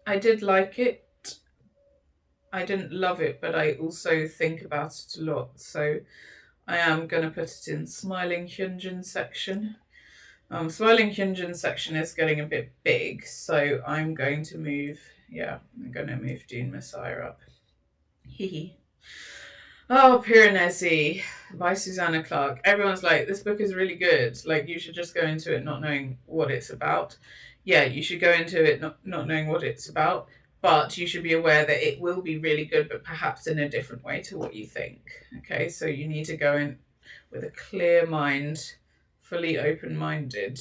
I did like it. I didn't love it, but I also think about it a lot. So I am going to put it in Smiling Hyunjin section. Smiling Hyunjin section is getting a bit big, so I'm going to move. Yeah, I'm going to move Dune Messiah up. Hee. Oh, Piranesi by Susanna Clark. Everyone's like, this book is really good. Like, you should just go into it not knowing what it's about. Yeah, you should go into it not knowing what it's about, but you should be aware that it will be really good, but perhaps in a different way to what you think. Okay, so you need to go in with a clear mind, fully open minded.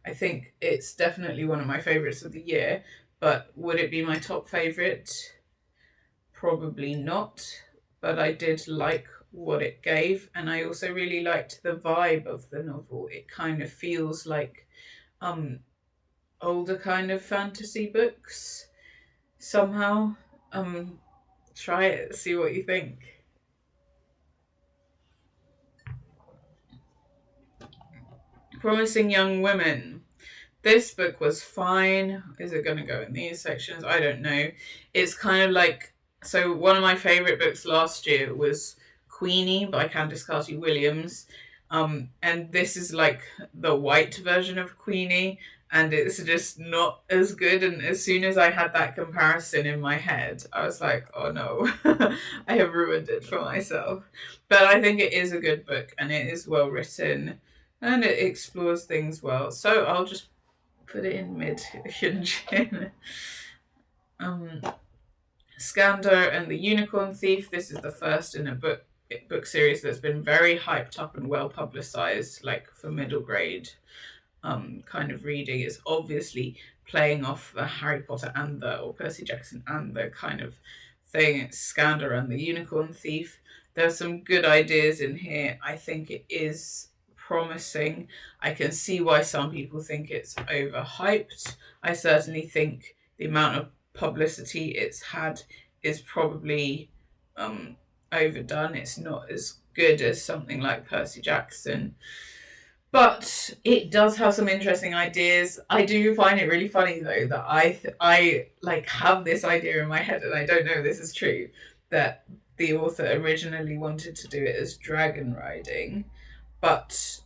I think it's definitely one of my favorites of the year, but would it be my top favorite? Probably not, but I did like what it gave, and I also really liked the vibe of the novel. It kind of feels like um older kind of fantasy books somehow. Um Try it, see what you think. Promising Young Women. This book was fine. Is it going to go in these sections? I don't know. It's kind of like, so one of my favorite books last year was Queenie by Candice Carty-Williams. And this is like the white version of Queenie, and it's just not as good. And as soon as I had that comparison in my head, I was like, oh no, I have ruined it for myself. But I think it is a good book, and it is well written, and it explores things well. So I'll just put it in mid Hyunjin. um, Skander and the Unicorn Thief. This is the first in a book series that's been very hyped up and well publicized, like for middle grade kind of reading. It's obviously playing off the Harry Potter and or Percy Jackson and the kind of thing. It's Skander and the Unicorn Thief. There are some good ideas in here. I think it is promising. I can see why some people think it's overhyped. I certainly think the amount of publicity it's had is probably overdone. It's not as good as something like Percy Jackson, but it does have some interesting ideas. I do find it really funny though that I like have this idea in my head, and I don't know if this is true, that the author originally wanted to do it as dragon riding, but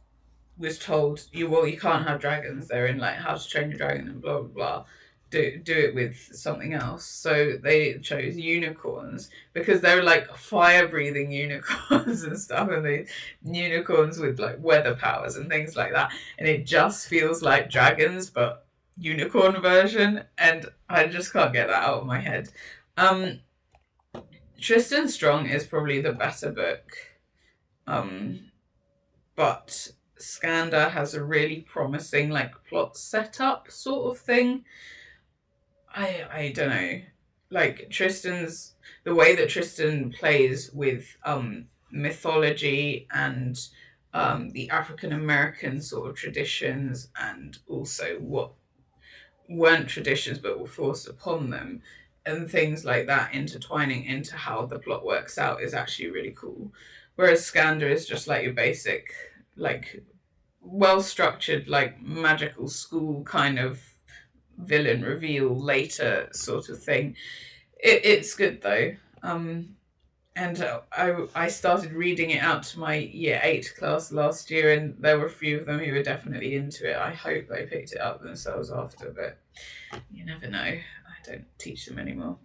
was told, you can't have dragons. They're in like How to Train Your Dragon and blah blah blah. Do it with something else. So they chose unicorns because they were like fire breathing unicorns and stuff, and the unicorns with like weather powers and things like that. And it just feels like dragons, but unicorn version. And I just can't get that out of my head. Um, Tristan Strong is probably the better book. But Skander has a really promising like plot setup sort of thing. I don't know. Like Tristan's the way that Tristan plays with mythology and the African American sort of traditions, and also what weren't traditions but were forced upon them, and things like that intertwining into how the plot works out is actually really cool. Whereas Skander is just like your basic, like well structured, like magical school kind of villain reveal later sort of thing. It's good though. And I started reading it out to my year 8 class last year, and there were a few of them who were definitely into it. I hope they picked it up themselves after, but you never know. I don't teach them anymore.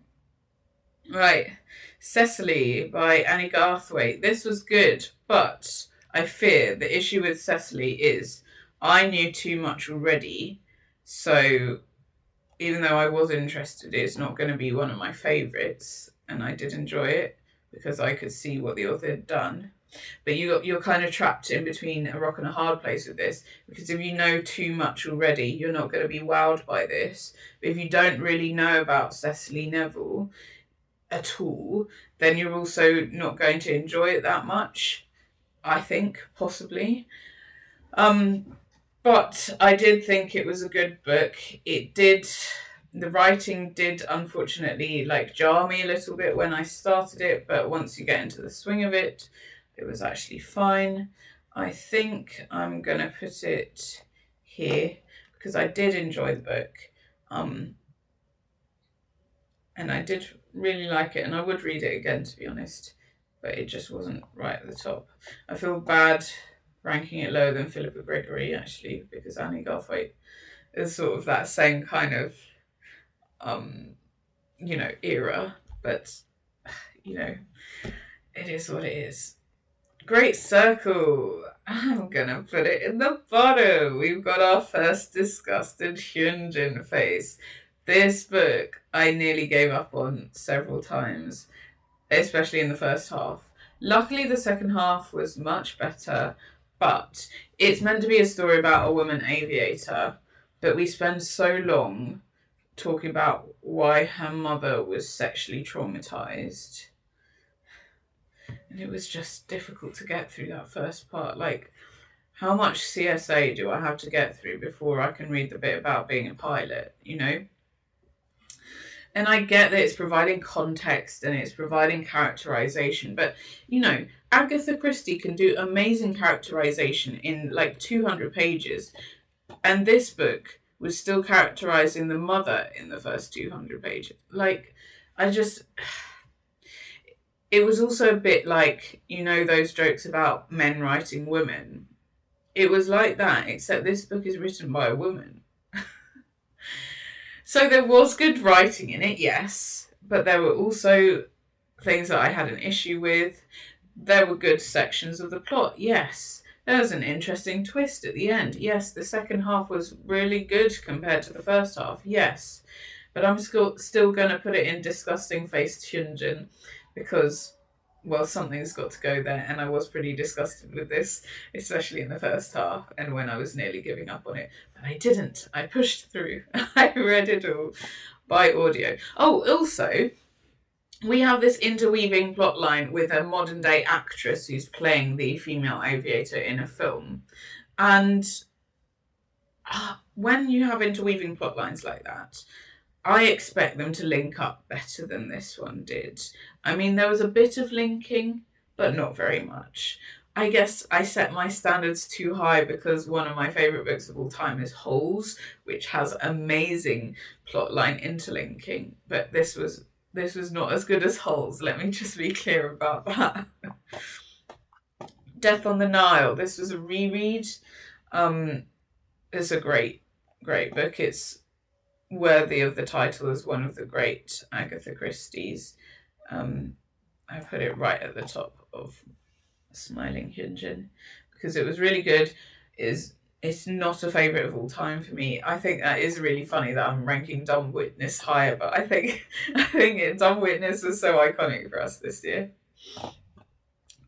Right, Cecily by Annie Garthwaite. This was good, but I fear the issue with Cecily is I knew too much already, so even though I was interested, it's not going to be one of my favourites, and I did enjoy it because I could see what the author had done. But you're kind of trapped in between a rock and a hard place with this, because if you know too much already, you're not going to be wowed by this. But if you don't really know about Cecily Neville at all, then you're also not going to enjoy it that much, I think, possibly. But I did think it was a good book. The writing did unfortunately like jar me a little bit when I started it, but once you get into the swing of it, it was actually fine. I think I'm gonna put it here because I did enjoy the book. And I did really like it, and I would read it again, to be honest, but it just wasn't right at the top. I feel bad ranking it lower than Philippa Gregory, actually, because Annie Garthwaite is sort of that same kind of, era, but, it is what it is. Great Circle. I'm gonna put it in the bottom. We've got our first disgusted Hyunjin face. This book I nearly gave up on several times, especially in the first half. Luckily, the second half was much better, but it's meant to be a story about a woman aviator, but we spend so long talking about why her mother was sexually traumatized. And it was just difficult to get through that first part. Like, how much CSA do I have to get through before I can read the bit about being a pilot, And I get that it's providing context and it's providing characterization, but Agatha Christie can do amazing characterization in like 200 pages, and this book was still characterizing the mother in the first 200 pages. Like, it was also a bit like, those jokes about men writing women. It was like that, except this book is written by a woman. So there was good writing in it, yes, but there were also things that I had an issue with. There were good sections of the plot, yes. There was an interesting twist at the end, yes. The second half was really good compared to the first half, yes. But I'm still going to put it in disgusting faced Hyunjin because, well, something's got to go there, and I was pretty disgusted with this, especially in the first half and when I was nearly giving up on it. But I didn't. I pushed through. I read it all by audio. Oh, also, we have this interweaving plot line with a modern day actress who's playing the female aviator in a film. And when you have interweaving plot lines like that, I expect them to link up better than this one did. I mean, there was a bit of linking, but not very much. I guess I set my standards too high because one of my favourite books of all time is Holes, which has amazing plotline interlinking. But this was not as good as Holes. Let me just be clear about that. Death on the Nile. This was a reread. It's a great, great book. It's worthy of the title as one of the great Agatha Christie's. I put it right at the top of Smiling Hyunjin because it was really good. Is It's not a favorite of all time for me. I think that is really funny that I'm ranking Dumb Witness higher, but I think Dumb Witness was so iconic for us this year.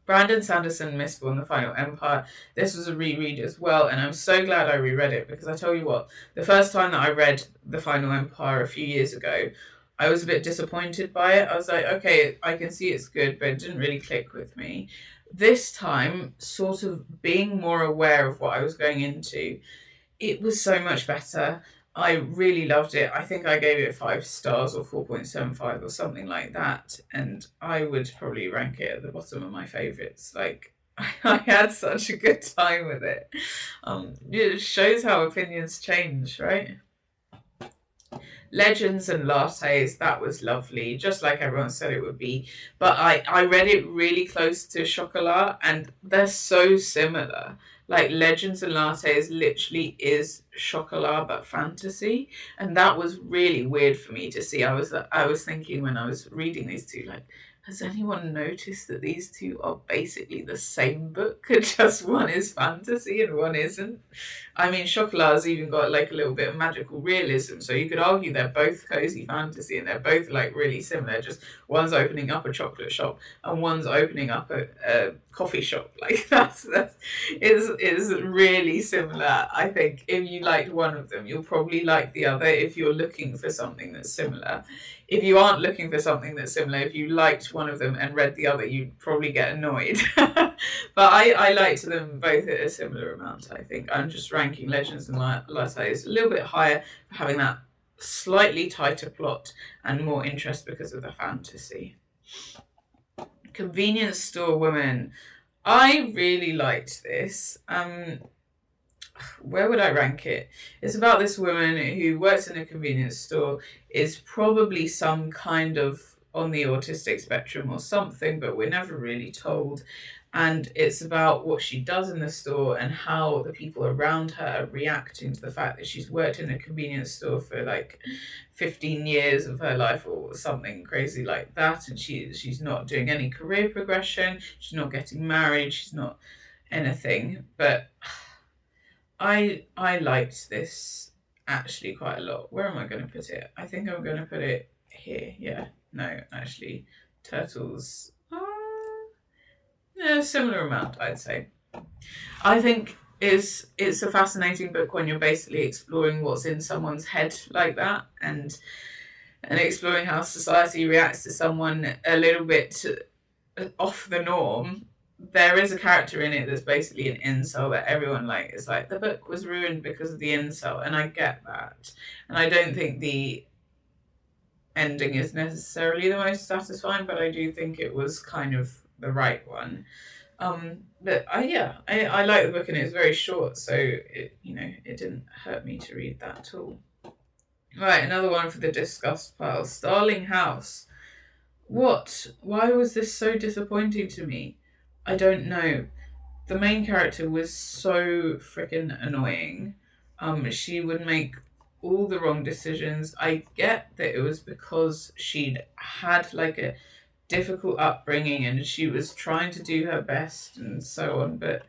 Brandon Sanderson, Mistborn, The Final Empire. This was a reread as well, and I'm so glad I reread it because I tell you what, the first time that I read The Final Empire a few years ago, I was a bit disappointed by it. I was like, okay, I can see it's good, but it didn't really click with me. This time, sort of being more aware of what I was going into, it was so much better. I really loved it. I think I gave it 5 stars or 4.75 or something like that. And I would probably rank it at the bottom of my favourites. Like, I had such a good time with it. It shows how opinions change, right? Legends and Lattes, that was lovely, just like everyone said it would be. But I read it really close to Chocolat, and they're so similar. Like Legends and Lattes literally is Chocolat but fantasy, and that was really weird for me to see. I was thinking when I was reading these two, like, has anyone noticed that these two are basically the same book? Just one is fantasy and one isn't. I mean, Chocolat's even got like a little bit of magical realism, so you could argue they're both cozy fantasy and they're both like really similar. Just one's opening up a chocolate shop and one's opening up a coffee shop. Like that's is really similar. I think if you liked one of them, you'll probably like the other if you're looking for something that's similar. If you aren't looking for something that's similar, if you liked one of them and read the other, you'd probably get annoyed. But I liked them both at a similar amount, I think. I'm just ranking Legends and Lattes a little bit higher for having that slightly tighter plot and more interest because of the fantasy. Convenience Store Woman. I really liked this. Where would I rank it? It's about this woman who works in a convenience store, is probably some kind of on the autistic spectrum or something, but we're never really told. And it's about what she does in the store and how the people around her are reacting to the fact that she's worked in a convenience store for like 15 years of her life or something crazy like that. And she's not doing any career progression, she's not getting married, she's not anything. But I liked this actually quite a lot. Where am I going to put it? I think I'm going to put it here. Yeah, no, actually, Turtles. Yeah, similar amount, I'd say. I think it's a fascinating book when you're basically exploring what's in someone's head like that, and exploring how society reacts to someone a little bit off the norm. There is a character in it that's basically an incel that everyone like is like the book was ruined because of the incel, and I get that, and I don't think the ending is necessarily the most satisfying, but I do think it was kind of the right one. But I like the book and it's very short, so it didn't hurt me to read that at all. Right, another one for the discuss pile. Starling House. What? Why was this so disappointing to me? I don't know. The main character was so freaking annoying. She would make all the wrong decisions. I get that it was because she'd had like a difficult upbringing and she was trying to do her best and so on, but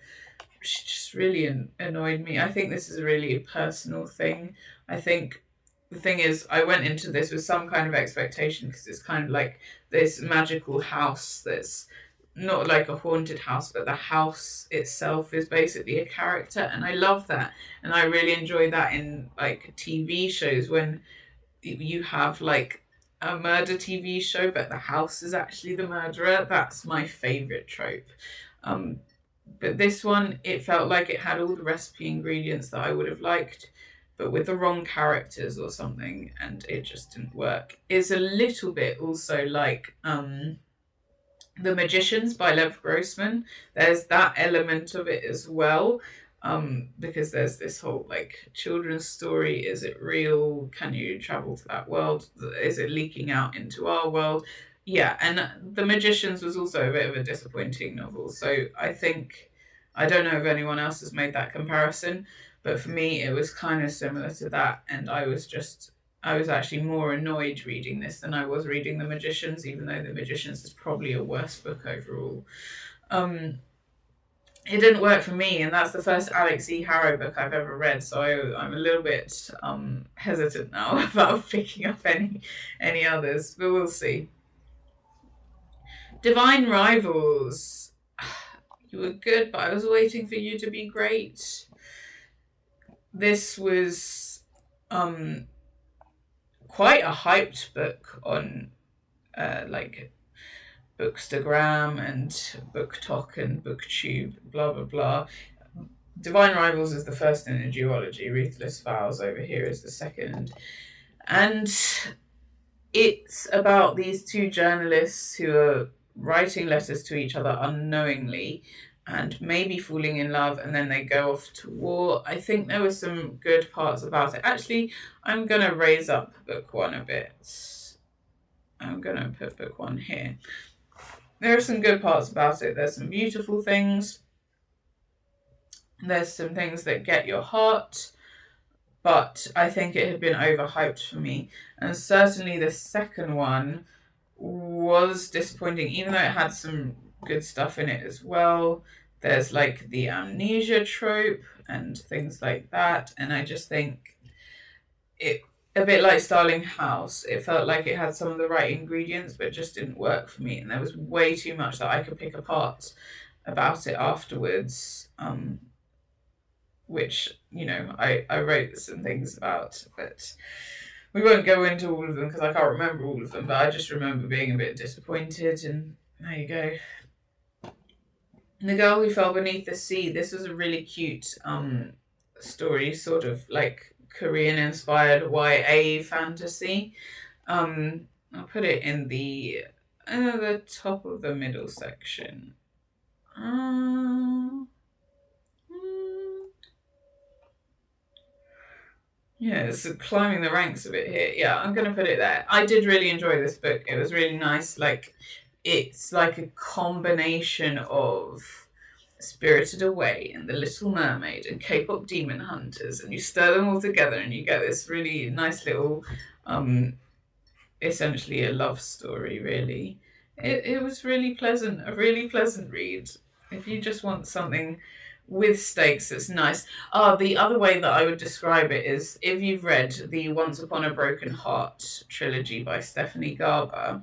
she just really annoyed me. I think this is really a personal thing. I think the thing is, I went into this with some kind of expectation because it's kind of like this magical house that's not like a haunted house, but the house itself is basically a character, and I love that. And I really enjoy that in like TV shows when you have like a murder TV show, but the house is actually the murderer. That's my favorite trope. But this one, it felt like it had all the recipe ingredients that I would have liked, but with the wrong characters or something, and it just didn't work. It's a little bit also like The Magicians by Lev Grossman. There's that element of it as well, because there's this whole like children's story. Is it real? Can you travel to that world? Is it leaking out into our world? Yeah, and The Magicians was also a bit of a disappointing novel. So I think I don't know if anyone else has made that comparison, but for me, it was kind of similar to that. And I was actually more annoyed reading this than I was reading The Magicians, even though The Magicians is probably a worse book overall. It didn't work for me, and that's the first Alex E. Harrow book I've ever read, so I'm a little bit hesitant now about picking up any others, but we'll see. Divine Rivals. You were good, but I was waiting for you to be great. This was quite a hyped book on like Bookstagram and BookTok and BookTube, blah blah blah. Divine Rivals is the first in a duology. Ruthless Vows over here is the second. And it's about these two journalists who are writing letters to each other unknowingly and maybe falling in love, and then they go off to war. I think there were some good parts about it. Actually, I'm going to raise up book one a bit. I'm going to put book one here. There are some good parts about it. There's some beautiful things. There's some things that get your heart, but I think it had been overhyped for me. And certainly the second one was disappointing, even though it had some good stuff in it as well. There's like the amnesia trope and things like that. And I just think it, a bit like Starling House, it felt like it had some of the right ingredients, but it just didn't work for me. And there was way too much that I could pick apart about it afterwards. Which, you know, I wrote some things about, but we won't go into all of them because I can't remember all of them, but I just remember being a bit disappointed, and there you go. The Girl Who Fell Beneath the Sea. This was a really cute story, sort of like Korean-inspired YA fantasy. I'll put it in the top of the middle section. Yeah, it's climbing the ranks a bit here. Yeah, I'm going to put it there. I did really enjoy this book. It was really nice. Like, it's like a combination of Spirited Away and The Little Mermaid and K-pop Demon Hunters, and you stir them all together and you get this really nice little, essentially a love story, really. It was really pleasant, a really pleasant read. If you just want something with stakes that's nice. The other way that I would describe it is if you've read the Once Upon a Broken Heart trilogy by Stephanie Garber,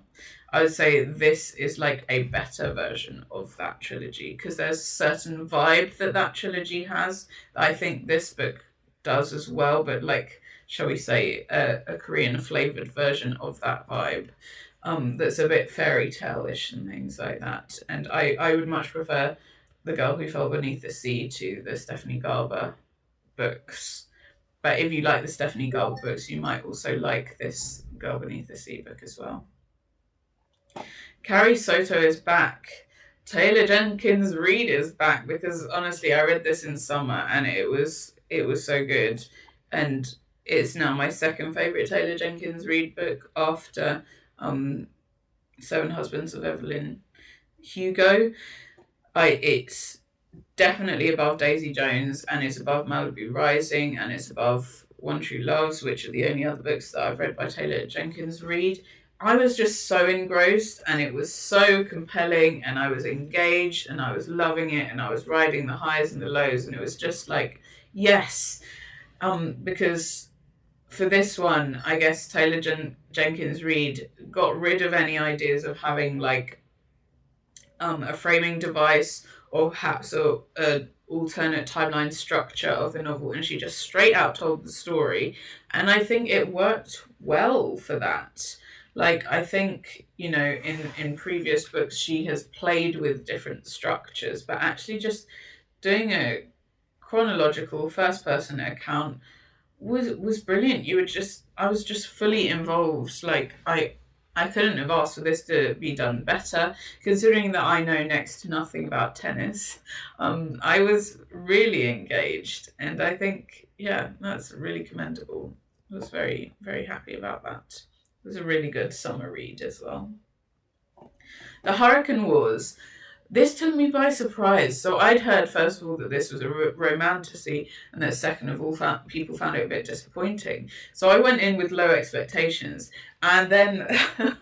I would say this is like a better version of that trilogy, because there's a certain vibe that trilogy has that I think this book does as well, but like, shall we say, a Korean flavoured version of that vibe. That's a bit fairy tale-ish and things like that. And I would much prefer The Girl Who Fell Beneath the Sea to the Stephanie Garber books. But if you like the Stephanie Garber books, you might also like this Girl Beneath the Sea book as well. Carrie Soto is back. Taylor Jenkins Reid is back, because honestly, I read this in summer and it was so good. And it's now my second favourite Taylor Jenkins Reid book after Seven Husbands of Evelyn Hugo. It's definitely above Daisy Jones, and it's above Malibu Rising, and it's above One True Loves, which are the only other books that I've read by Taylor Jenkins Reid. I was just so engrossed, and it was so compelling, and I was engaged, and I was loving it, and I was riding the highs and the lows, and it was just like, yes. Because for this one, I guess Taylor Jenkins Reid got rid of any ideas of having like a framing device or perhaps a alternate timeline structure of the novel, and she just straight out told the story, and I think it worked well for that. Like, I think, you know, in previous books she has played with different structures, but actually just doing a chronological first person account was brilliant. I was just fully involved. Like, I couldn't have asked for this to be done better, considering that I know next to nothing about tennis. I was really engaged, and I think, yeah, that's really commendable. I was very, very happy about that. It was a really good summer read as well. The Hurricane Wars. this took me by surprise. So I'd heard, first of all, that this was a romantasy, and that second of all, people found it a bit disappointing. So I went in with low expectations, and then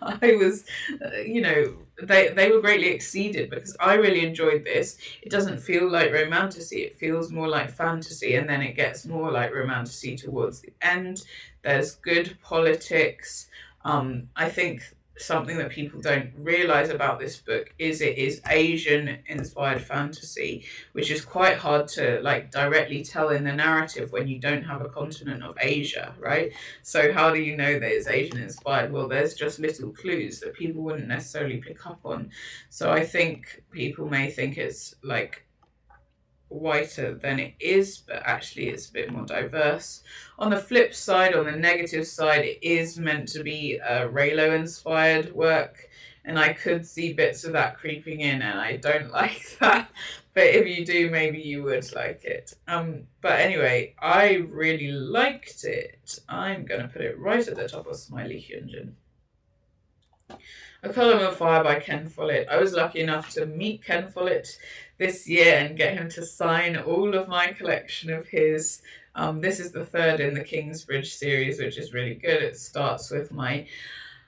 I was, they were greatly exceeded because I really enjoyed this. It doesn't feel like romantasy; it feels more like fantasy, and then it gets more like romantasy towards the end. There's good politics. I think something that people don't realize about this book is it is Asian inspired fantasy, which is quite hard to like directly tell in the narrative when you don't have a continent of Asia, right? So how do you know that it's Asian inspired? Well, there's just little clues that people wouldn't necessarily pick up on. So I think people may think it's like whiter than it is, but actually it's a bit more diverse. On the flip side, on the negative side, it is meant to be a Raylo inspired work, and I could see bits of that creeping in, and I don't like that. But if you do, maybe you would like it. But anyway, I really liked it. I'm gonna put it right at the top of Smiley Hyunjin. A Column of Fire by Ken Follett. I was lucky enough to meet Ken Follett this year and get him to sign all of my collection of his. This is the third in the Kingsbridge series, which is really good. It starts with my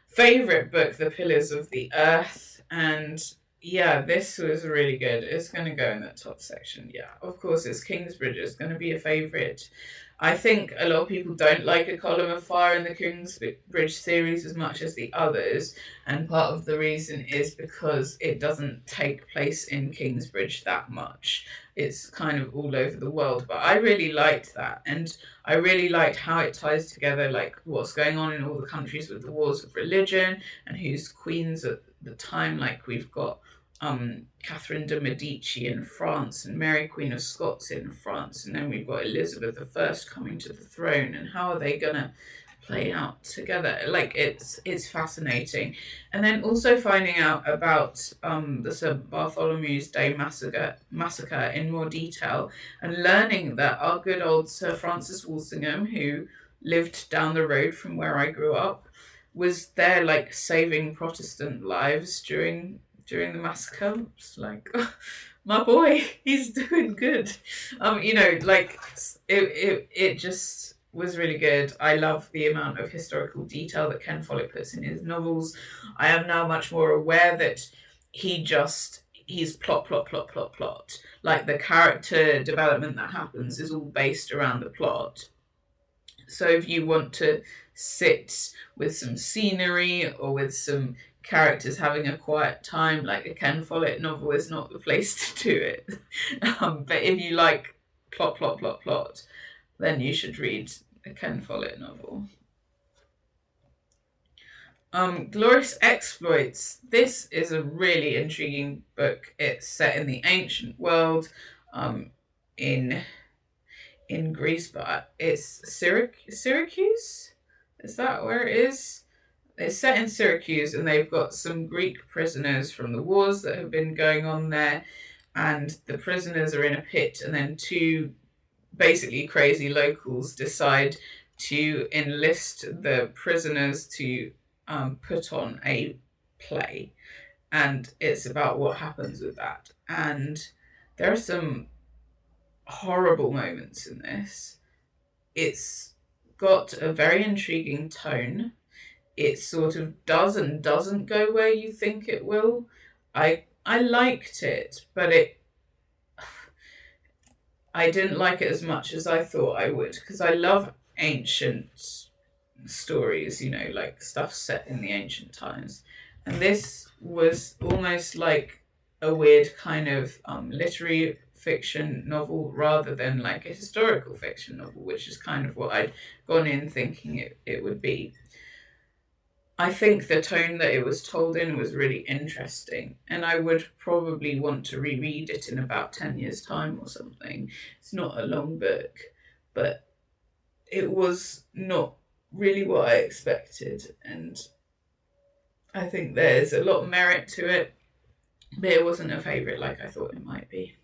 favourite book, The Pillars of the Earth, and yeah, this was really good. It's going to go in the top section. Yeah, of course, it's Kingsbridge. It's going to be a favourite. I think a lot of people don't like A Column of Fire in the Kingsbridge series as much as the others, and part of the reason is because it doesn't take place in Kingsbridge that much. It's kind of all over the world, but I really liked that, and I really liked how it ties together like what's going on in all the countries with the wars of religion and who's queens at the time. Like we've got Catherine de' Medici in France and Mary Queen of Scots in France, and then we've got Elizabeth I coming to the throne, and how are they gonna play out together? Like it's fascinating. And then also finding out about the St Bartholomew's Day massacre in more detail, and learning that our good old Sir Francis Walsingham, who lived down the road from where I grew up, was there like saving Protestant lives during the massacre. It's like, oh, my boy, he's doing good. Like it just was really good. I love the amount of historical detail that Ken Follett puts in his novels. I am now much more aware that he's plot, plot, plot, plot, plot. Like the character development that happens is all based around the plot. So if you want to sit with some scenery or with some characters having a quiet time, like a Ken Follett novel is not the place to do it. But if you like plot, plot, plot, plot, then you should read a Ken Follett novel. Glorious Exploits. This is a really intriguing book. It's set in the ancient world, in Greece, but it's Syracuse. Is that where it is? It's set in Syracuse, and they've got some Greek prisoners from the wars that have been going on there, and the prisoners are in a pit, and then two basically crazy locals decide to enlist the prisoners to put on a play, and it's about what happens with that. And there are some horrible moments in this. It's got a very intriguing tone. It sort of does and doesn't go where you think it will. I liked it, but I didn't like it as much as I thought I would, because I love ancient stories, like stuff set in the ancient times. And this was almost like a weird kind of literary fiction novel rather than like a historical fiction novel, which is kind of what I'd gone in thinking it would be. I think the tone that it was told in was really interesting, and I would probably want to reread it in about 10 years' time or something. It's not a long book, but it was not really what I expected, and I think there's a lot of merit to it, but it wasn't a favourite like I thought it might be.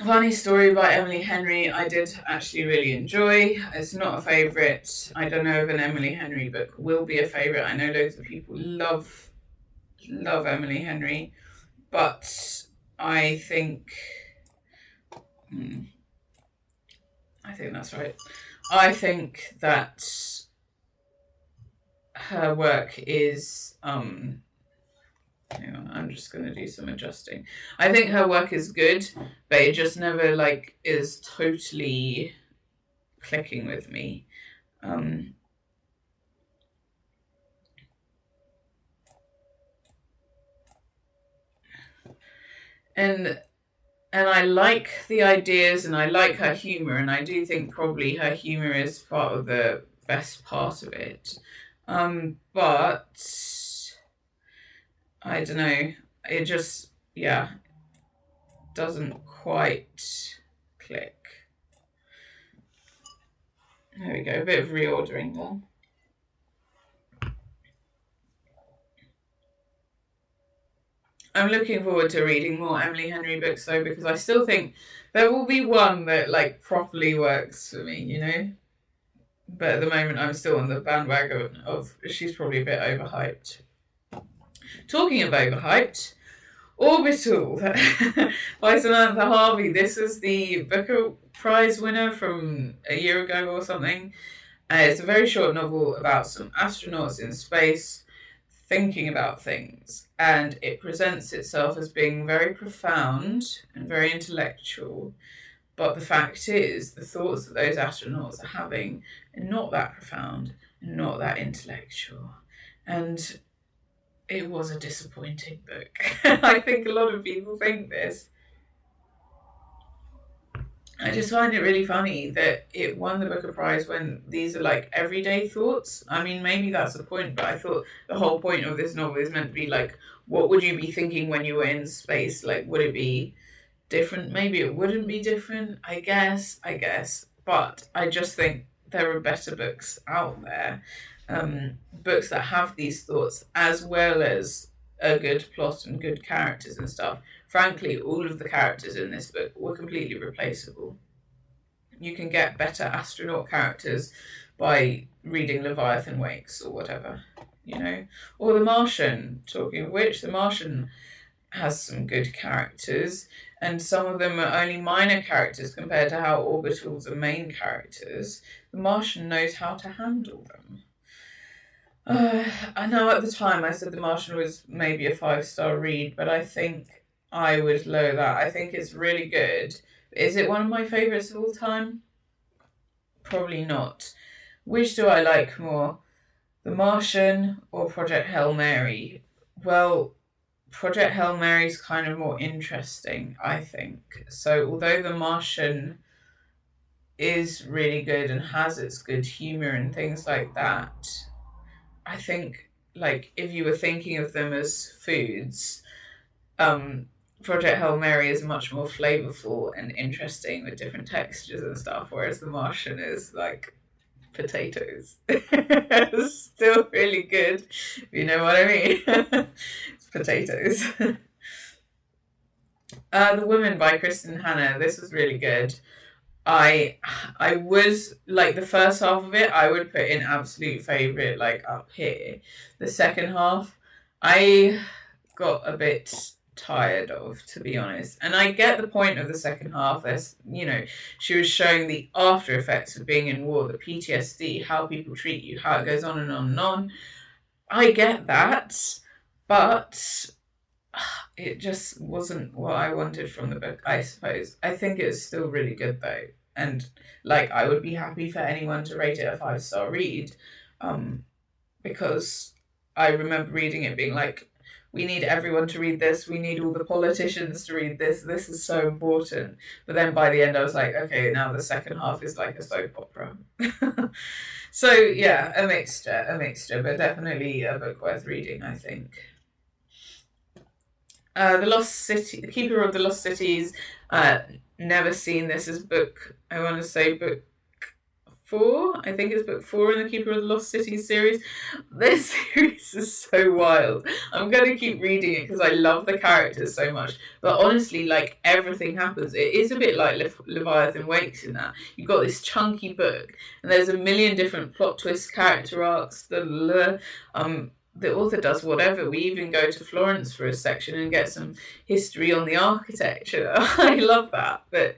Funny Story by Emily Henry, I did actually really enjoy. It's not a favourite. I don't know if an Emily Henry book will be a favourite. I know loads of people love Emily Henry, but I think I think that's right. I think that her work is hang on, I'm just going to do some adjusting. I think her work is good, but it just never like is totally clicking with me. Um, and I like the ideas, and I like her humor, and I do think probably her humor is part of the best part of it. But I don't know. It just, yeah, doesn't quite click. There we go. A bit of reordering there. I'm looking forward to reading more Emily Henry books though, because I still think there will be one that like properly works for me, you know. But at the moment, I'm still on the bandwagon of she's probably a bit overhyped. Talking of overhyped, Orbital by Samantha Harvey. This is the Booker Prize winner from a year ago or something. It's a very short novel about some astronauts in space thinking about things, and it presents itself as being very profound and very intellectual. But the fact is, the thoughts that those astronauts are having are not that profound and not that intellectual. And it was a disappointing book. I think a lot of people think this. I just find it really funny that it won the Booker Prize when these are like everyday thoughts. I mean, maybe that's the point, but I thought the whole point of this novel is meant to be like, what would you be thinking when you were in space? Like, would it be different? Maybe it wouldn't be different. I guess. But I just think there are better books out there, books that have these thoughts as well as a good plot and good characters and stuff. Frankly, all of the characters in this book were completely replaceable. You can get better astronaut characters by reading Leviathan Wakes or whatever, you know? Or The Martian, talking of which, The Martian has some good characters, and some of them are only minor characters compared to how Orbital's are main characters. The Martian knows how to handle them. I know at the time I said The Martian was maybe a 5-star read, but I think I would lower that. I think it's really good. Is it one of my favourites of all time? Probably not. Which do I like more? The Martian or Project Hail Mary? Well, Project Hail Mary is kind of more interesting, I think. So, although The Martian is really good and has its good humor and things like that, I think, like, if you were thinking of them as foods, Project Hail Mary is much more flavorful and interesting with different textures and stuff, whereas The Martian is like potatoes. Still really good, if you know what I mean. It's potatoes. The Woman by Kristen Hanna. This was really good. I was like the first half of it, I would put in absolute favorite, like up here. The second half, I got a bit tired of, to be honest. And I get the point of the second half. There's, you know, she was showing the after effects of being in war, the PTSD, how people treat you, how it goes on and on and on. I get that, but it just wasn't what I wanted from the book, I suppose. I think it's still really good though. And like I would be happy for anyone to rate it a 5-star read. Because I remember reading it being like, we need everyone to read this, we need all the politicians to read this, this is so important. But then by the end I was like, okay, now the second half is like a soap opera. So yeah, a mixture, but definitely a book worth reading, I think. The Lost City, The Keeper of the Lost Cities. Never seen this as book. I want to say book 4. I think it's book 4 in the Keeper of the Lost Cities series. This series is so wild. I'm going to keep reading it because I love the characters so much. But honestly, like, everything happens. It is a bit like Leviathan Wakes in that. You've got this chunky book, and there's a million different plot twists, character arcs, the author does whatever. We even go to Florence for a section and get some history on the architecture. I love that. But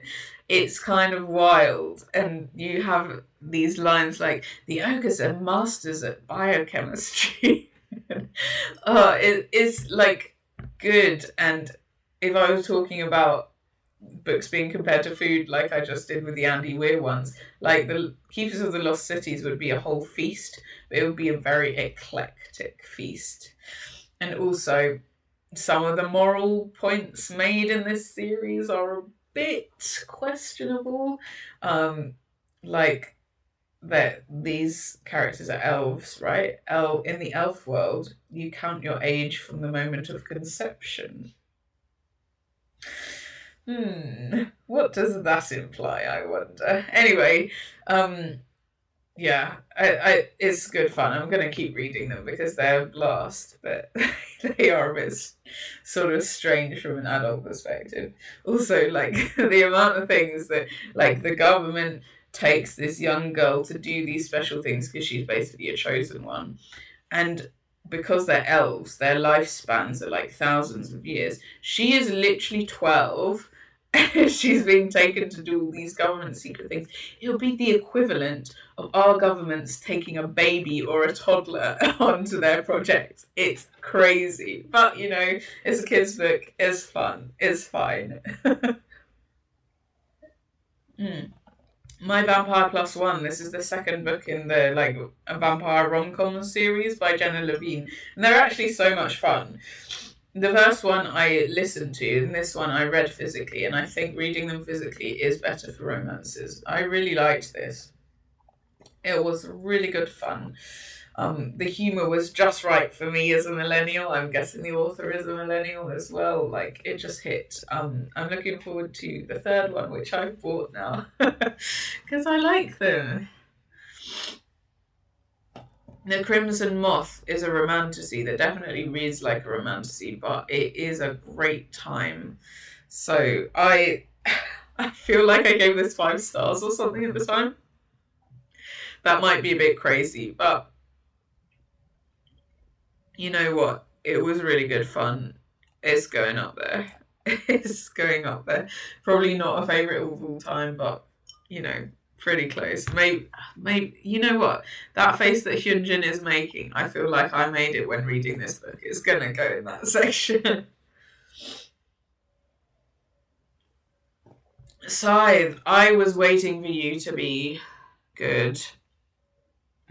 it's kind of wild. And you have these lines like, the ogres are masters at biochemistry. It's like good. And if I was talking about books being compared to food, like I just did with the Andy Weir ones, like the Keepers of the Lost Cities would be a whole feast, but it would be a very eclectic feast. And also, some of the moral points made in this series are a bit questionable. Like that these characters are elves, right? In the elf world, you count your age from the moment of conception. What does that imply, I wonder? Anyway, yeah, it's good fun. I'm going to keep reading them because they're a blast, but they are a bit sort of strange from an adult perspective. Also, like, the amount of things that, like, the government takes this young girl to do these special things because she's basically a chosen one. And because they're elves, their lifespans are like thousands of years. She is literally 12. She's being taken to do all these government secret things. It would be the equivalent of our governments taking a baby or a toddler onto their projects. It's crazy. But, you know, it's a kid's book. It's fun. It's fine. My Vampire Plus One. This is the second book in the, like, a vampire rom-com series by Jenna Levine. And they're actually so much fun. The first one I listened to, and this one I read physically, and I think reading them physically is better for romances. I really liked this. It was really good fun. The humour was just right for me as a millennial. I'm guessing the author is a millennial as well. Like, it just hit. I'm looking forward to the third one, which I've bought now, because I like them. The Crimson Moth is a romantasy that definitely reads like a romantasy, but it is a great time. So I feel like I gave this 5 stars or something at the time. That might be a bit crazy, but you know what? It was really good fun. It's going up there. It's going up there. Probably not a favourite of all time, but, you know, pretty close. Maybe you know what? That face that Hyunjin is making, I feel like I made it when reading this book. It's gonna go in that section. Scythe, I was waiting for you to be good.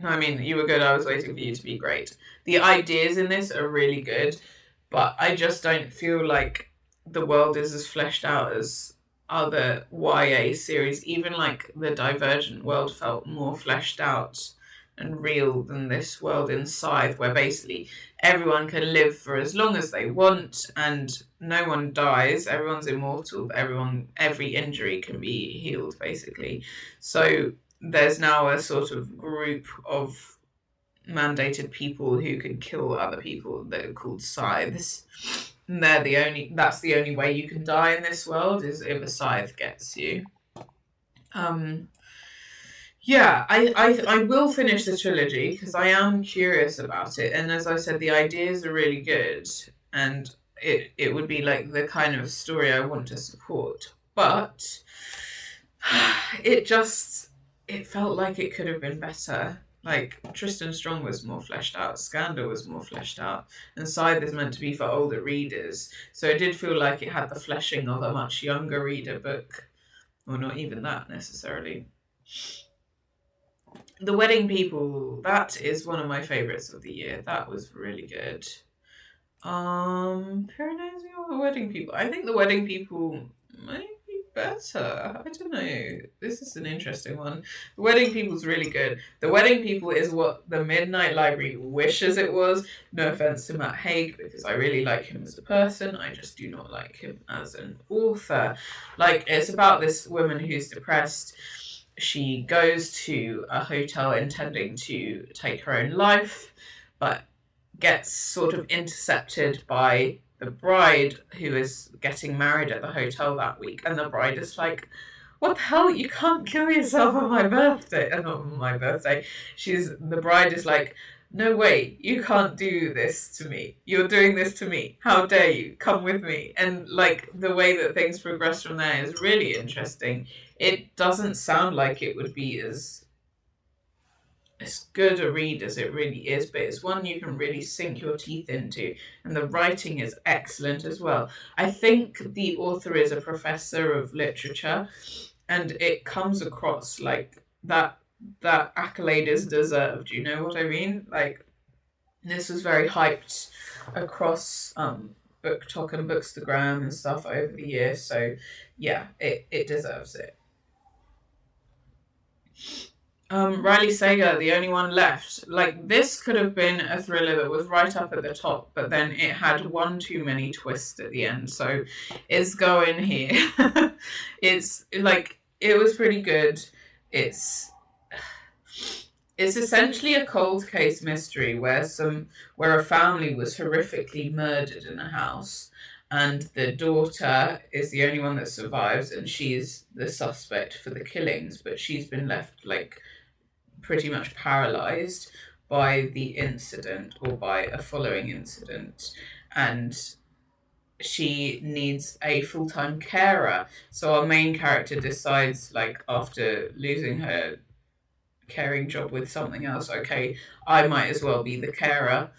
I mean, you were good, I was waiting for you to be great. The ideas in this are really good, but I just don't feel like the world is as fleshed out as other YA series. Even like the Divergent world felt more fleshed out and real than this world in Scythe, where basically everyone can live for as long as they want and no one dies. Everyone's immortal, but every injury can be healed basically. So there's now a sort of group of mandated people who can kill other people that are called scythes. And that's the only way you can die in this world, is if a scythe gets you. Yeah, I will finish the trilogy because I am curious about it, and as I said, the ideas are really good, and it would be like the kind of story I want to support. But it felt like it could have been better. Like, Tristan Strong was more fleshed out, Scandal was more fleshed out, and Scythe is meant to be for older readers. So it did feel like it had the fleshing of a much younger reader book. Or not even that, necessarily. The Wedding People, that is one of my favourites of the year. That was really good. Paradise or The Wedding People? I think The Wedding People might be better. I don't know. This is an interesting one. The Wedding People's really good. The Wedding People is what the Midnight Library wishes it was. No offense to Matt Haig, because I really like him as a person. I just do not like him as an author. Like, it's about this woman who's depressed, she goes to a hotel intending to take her own life, but gets sort of intercepted by the bride who is getting married at the hotel that week. And the bride is like, what the hell? You can't kill yourself on my birthday. Not on my birthday. The bride is like, no way, you can't do this to me. You're doing this to me. How dare you? Come with me. And like the way that things progress from there is really interesting. It doesn't sound like it would be as good a read as it really is, but it's one you can really sink your teeth into, and the writing is excellent as well. I think the author is a professor of literature, and it comes across like that accolade is deserved. You know what I mean? Like, this was very hyped across Book Talk and Bookstagram and stuff over the years, so yeah, it deserves it. Riley Sager, the only one left. Like, this could have been a thriller that was right up at the top, but then it had one too many twists at the end, so it's going here. It's like, it was pretty good. It's essentially a cold case mystery where a family was horrifically murdered in a house, and the daughter is the only one that survives, and she's the suspect for the killings, but she's been left like pretty much paralyzed by the incident or by a following incident, and she needs a full-time carer. So our main character decides, like, after losing her caring job with something else, okay, I might as well be the carer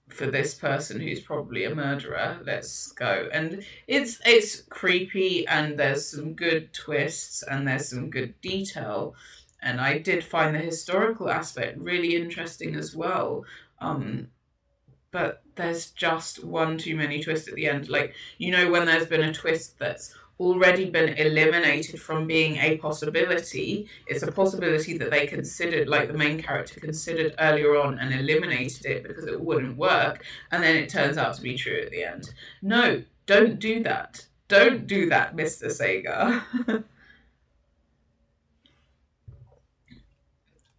for this person who's probably a murderer. Let's go. And it's creepy, and there's some good twists, and there's some good detail, and I did find the historical aspect really interesting as well. But there's just one too many twists at the end. Like, you know, when there's been a twist that's already been eliminated from being a possibility, it's a possibility that they considered, like the main character considered earlier on, and eliminated it because it wouldn't work, and then it turns out to be true at the end. No, don't do that. Don't do that, Mr. Sager.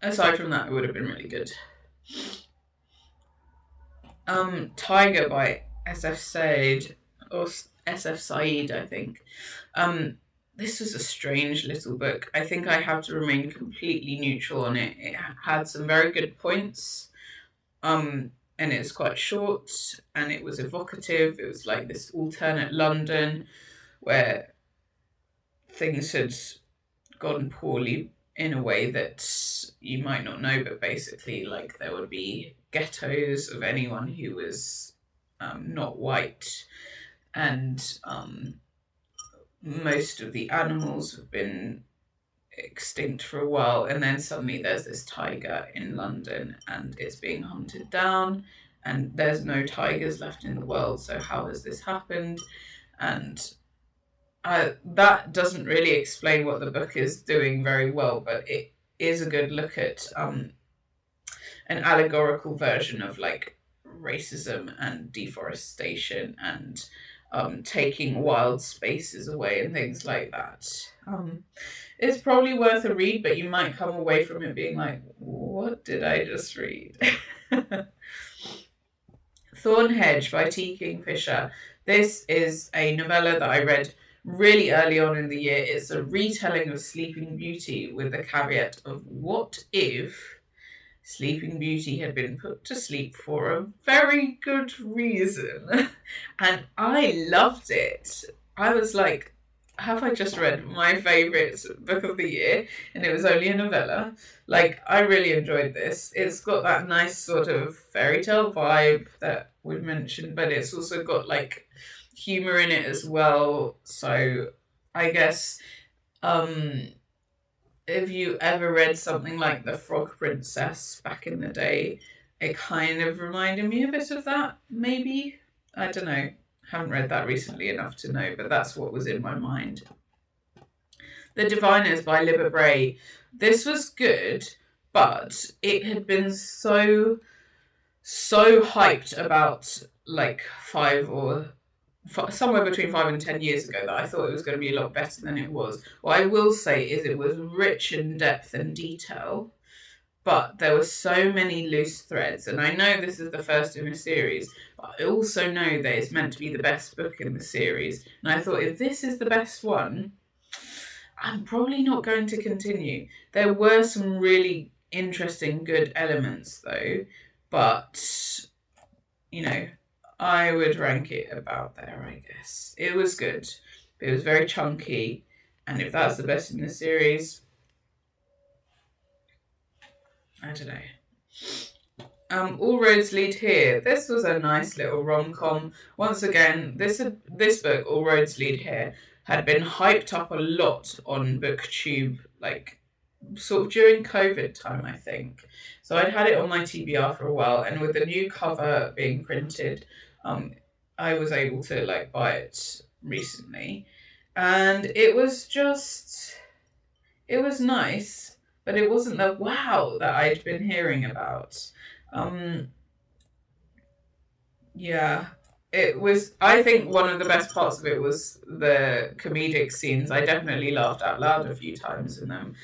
Aside from that, it would have been really good. Tiger by SF Said, or SF Said, I think. This was a strange little book. I think I have to remain completely neutral on it. It had some very good points, and it's quite short, and it was evocative. It was like this alternate London where things had gone poorly in a way that you might not know, but basically, like, there would be ghettos of anyone who was not white, and most of the animals have been extinct for a while, and then suddenly there's this tiger in London, and it's being hunted down, and there's no tigers left in the world, so how has this happened? And that doesn't really explain what the book is doing very well, but it is a good look at an allegorical version of, like, racism and deforestation and taking wild spaces away and things like that. It's probably worth a read, but you might come away from it being like, what did I just read? Thornhedge by T. Kingfisher. This is a novella that I read really early on in the year. It's a retelling of Sleeping Beauty with the caveat of, what if Sleeping Beauty had been put to sleep for a very good reason? And I loved it. I was like, have I just read my favourite book of the year? And it was only a novella. Like, I really enjoyed this. It's got that nice sort of fairy tale vibe that we've mentioned, but it's also got, like, humour in it as well. So I guess if you ever read something like The Frog Princess back in the day, it kind of reminded me a bit of that, maybe. I don't know. Haven't read that recently enough to know, but that's what was in my mind. The Diviners by Libba Bray. This was good, but it had been so hyped about like 5 or somewhere between 5 and 10 years ago that I thought it was going to be a lot better than it was. What I will say is it was rich in depth and detail, but there were so many loose threads. And I know this is the first in a series, but I also know that it's meant to be the best book in the series. And I thought, if this is the best one, I'm probably not going to continue. There were some really interesting, good elements, though, but you know, I would rank it about there, I guess. It was good. It was very chunky, and if that's the best in the series, I don't know. All Roads Lead Here. This was a nice little rom-com. Once again, this book, All Roads Lead Here, had been hyped up a lot on BookTube, like sort of during COVID time, I think. So I'd had it on my TBR for a while, and with the new cover being printed, I was able to like buy it recently, and it was nice, but it wasn't the wow that I'd been hearing about. Yeah, it was. I think one of the best parts of it was the comedic scenes. I definitely laughed out loud a few times in them.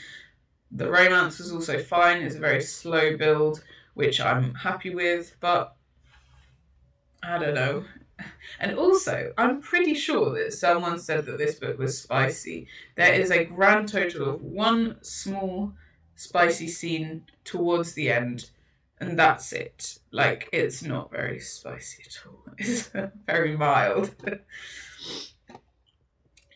The romance was also fine. It's a very slow build, which I'm happy with, but I don't know. And also, I'm pretty sure that someone said that this book was spicy. There is a grand total of one small spicy scene towards the end, and that's it. Like, it's not very spicy at all. It's very mild.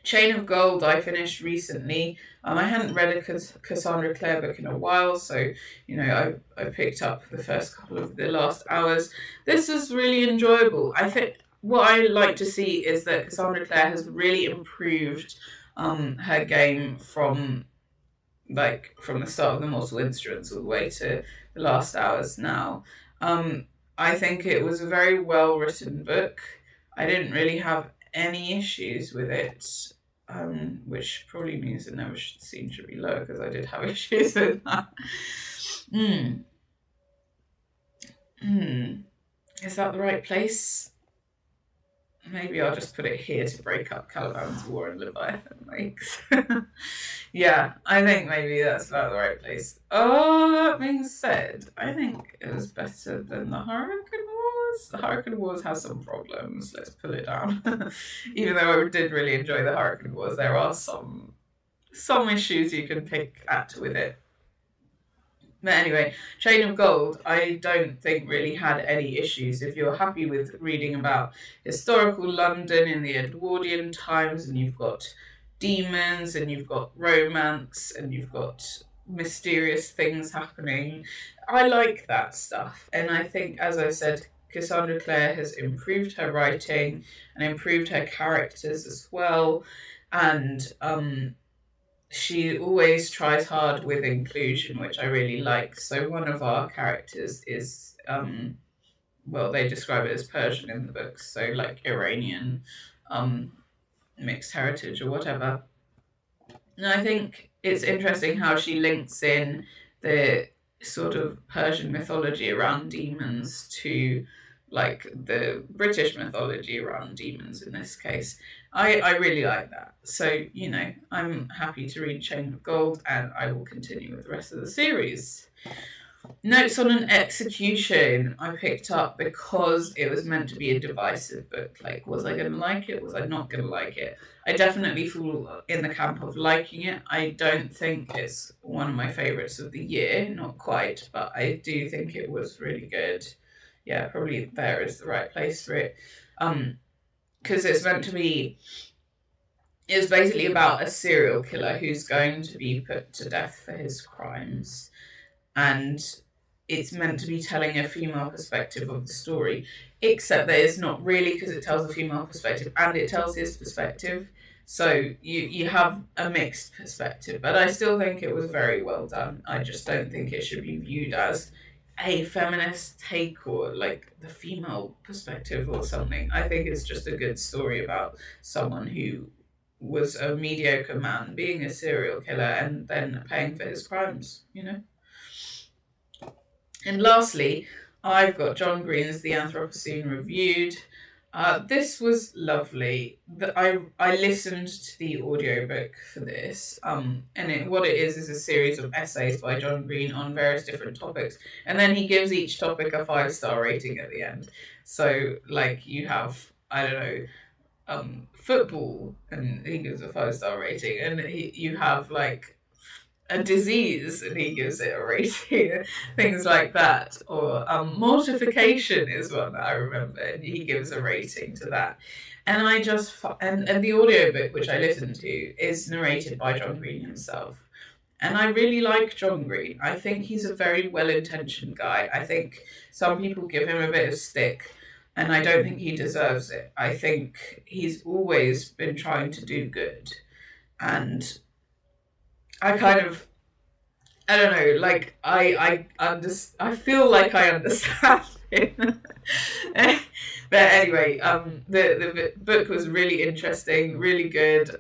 Chain of Gold I finished recently. I hadn't read a Cassandra Clare book in a while, so I picked up the first couple of the last hours. This was really enjoyable. I think what I like to see is that Cassandra Clare has really improved her game from the start of the Mortal Instruments all the way to the last hours now. I think it was a very well written book. I didn't really have any issues with it, which probably means the number should be lower because I did have issues with that. Is that the right place? Maybe I'll just put it here to break up Caliban's War and Leviathan Lakes. Yeah, I think maybe that's about the right place. Oh, that being said, I think it was better than the Hurricane Wars. The Hurricane Wars has some problems, let's put it down. Even though I did really enjoy the Hurricane Wars, there are some issues you can pick at with it. But anyway, Chain of Gold, I don't think really had any issues. If you're happy with reading about historical London in the Edwardian times, and you've got demons, and you've got romance, and you've got mysterious things happening, I like that stuff. And I think, as I said, Cassandra Clare has improved her writing and improved her characters as well. And she always tries hard with inclusion, which I really like. So one of our characters is, they describe it as Persian in the books, so like Iranian, mixed heritage or whatever. And I think it's interesting how she links in the sort of Persian mythology around demons to like the British mythology around demons in this case. I really like that. So, I'm happy to read Chain of Gold, and I will continue with the rest of the series. Notes on an Execution I picked up because it was meant to be a divisive book. Like, was I going to like it? Was I not going to like it? I definitely fall in the camp of liking it. I don't think it's one of my favourites of the year, not quite, but I do think it was really good. Yeah, probably there is the right place for it. Because it's basically about a serial killer who's going to be put to death for his crimes. And it's meant to be telling a female perspective of the story, except that it's not really, because it tells a female perspective and it tells his perspective. So you have a mixed perspective, but I still think it was very well done. I just don't think it should be viewed as a feminist take or like the female perspective or something. I think it's just a good story about someone who was a mediocre man being a serial killer and then paying for his crimes, And lastly, I've got John Green's The Anthropocene reviewed. This was lovely. I listened to the audiobook for this, and what it is a series of essays by John Green on various different topics, and then he gives each topic a 5-star rating at the end. So, like, you have, I don't know, football, and he gives a 5-star rating, and you have like a disease and he gives it a rating, things like that. Or mortification is one that I remember, and he gives a rating to that. And I just, and the audiobook which I listened to is narrated by John Green himself. And I really like John Green. I think he's a very well-intentioned guy. I think some people give him a bit of stick, and I don't think he deserves it. I think he's always been trying to do good. And I kind of, I don't know, like I feel like I understand him. But anyway, the book was really interesting, really good,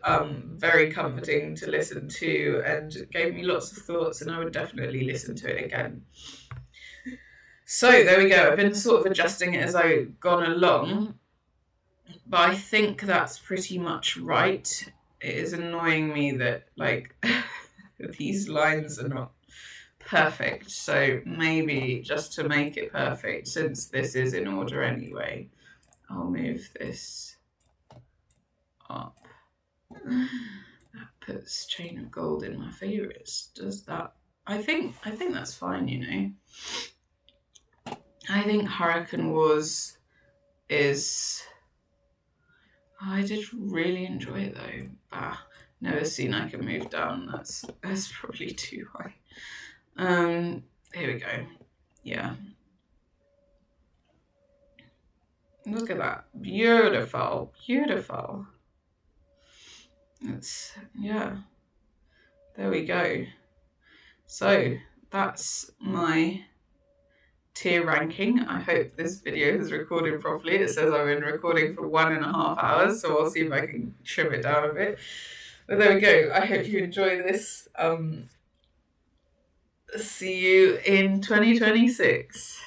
very comforting to listen to, and gave me lots of thoughts, and I would definitely listen to it again. So there we go. I've been sort of adjusting it as I've gone along, but I think that's pretty much right. It is annoying me that, like, these lines are not perfect, so maybe just to make it perfect, since this is in order anyway, I'll move this up. That puts Chain of Gold in my favorites. Does that? I think that's fine, you know. I think Hurricane Wars is... I did really enjoy it though. Never seen I Can Move Down. That's probably too high. Here we go. Yeah. Look at that. Beautiful. Beautiful. Yeah. There we go. So that's my tier ranking. I hope this video is recorded properly. It says I've been recording for 1.5 hours, so I'll see if I can trim it down a bit. But there we go. I hope you enjoy this. See you in 2026.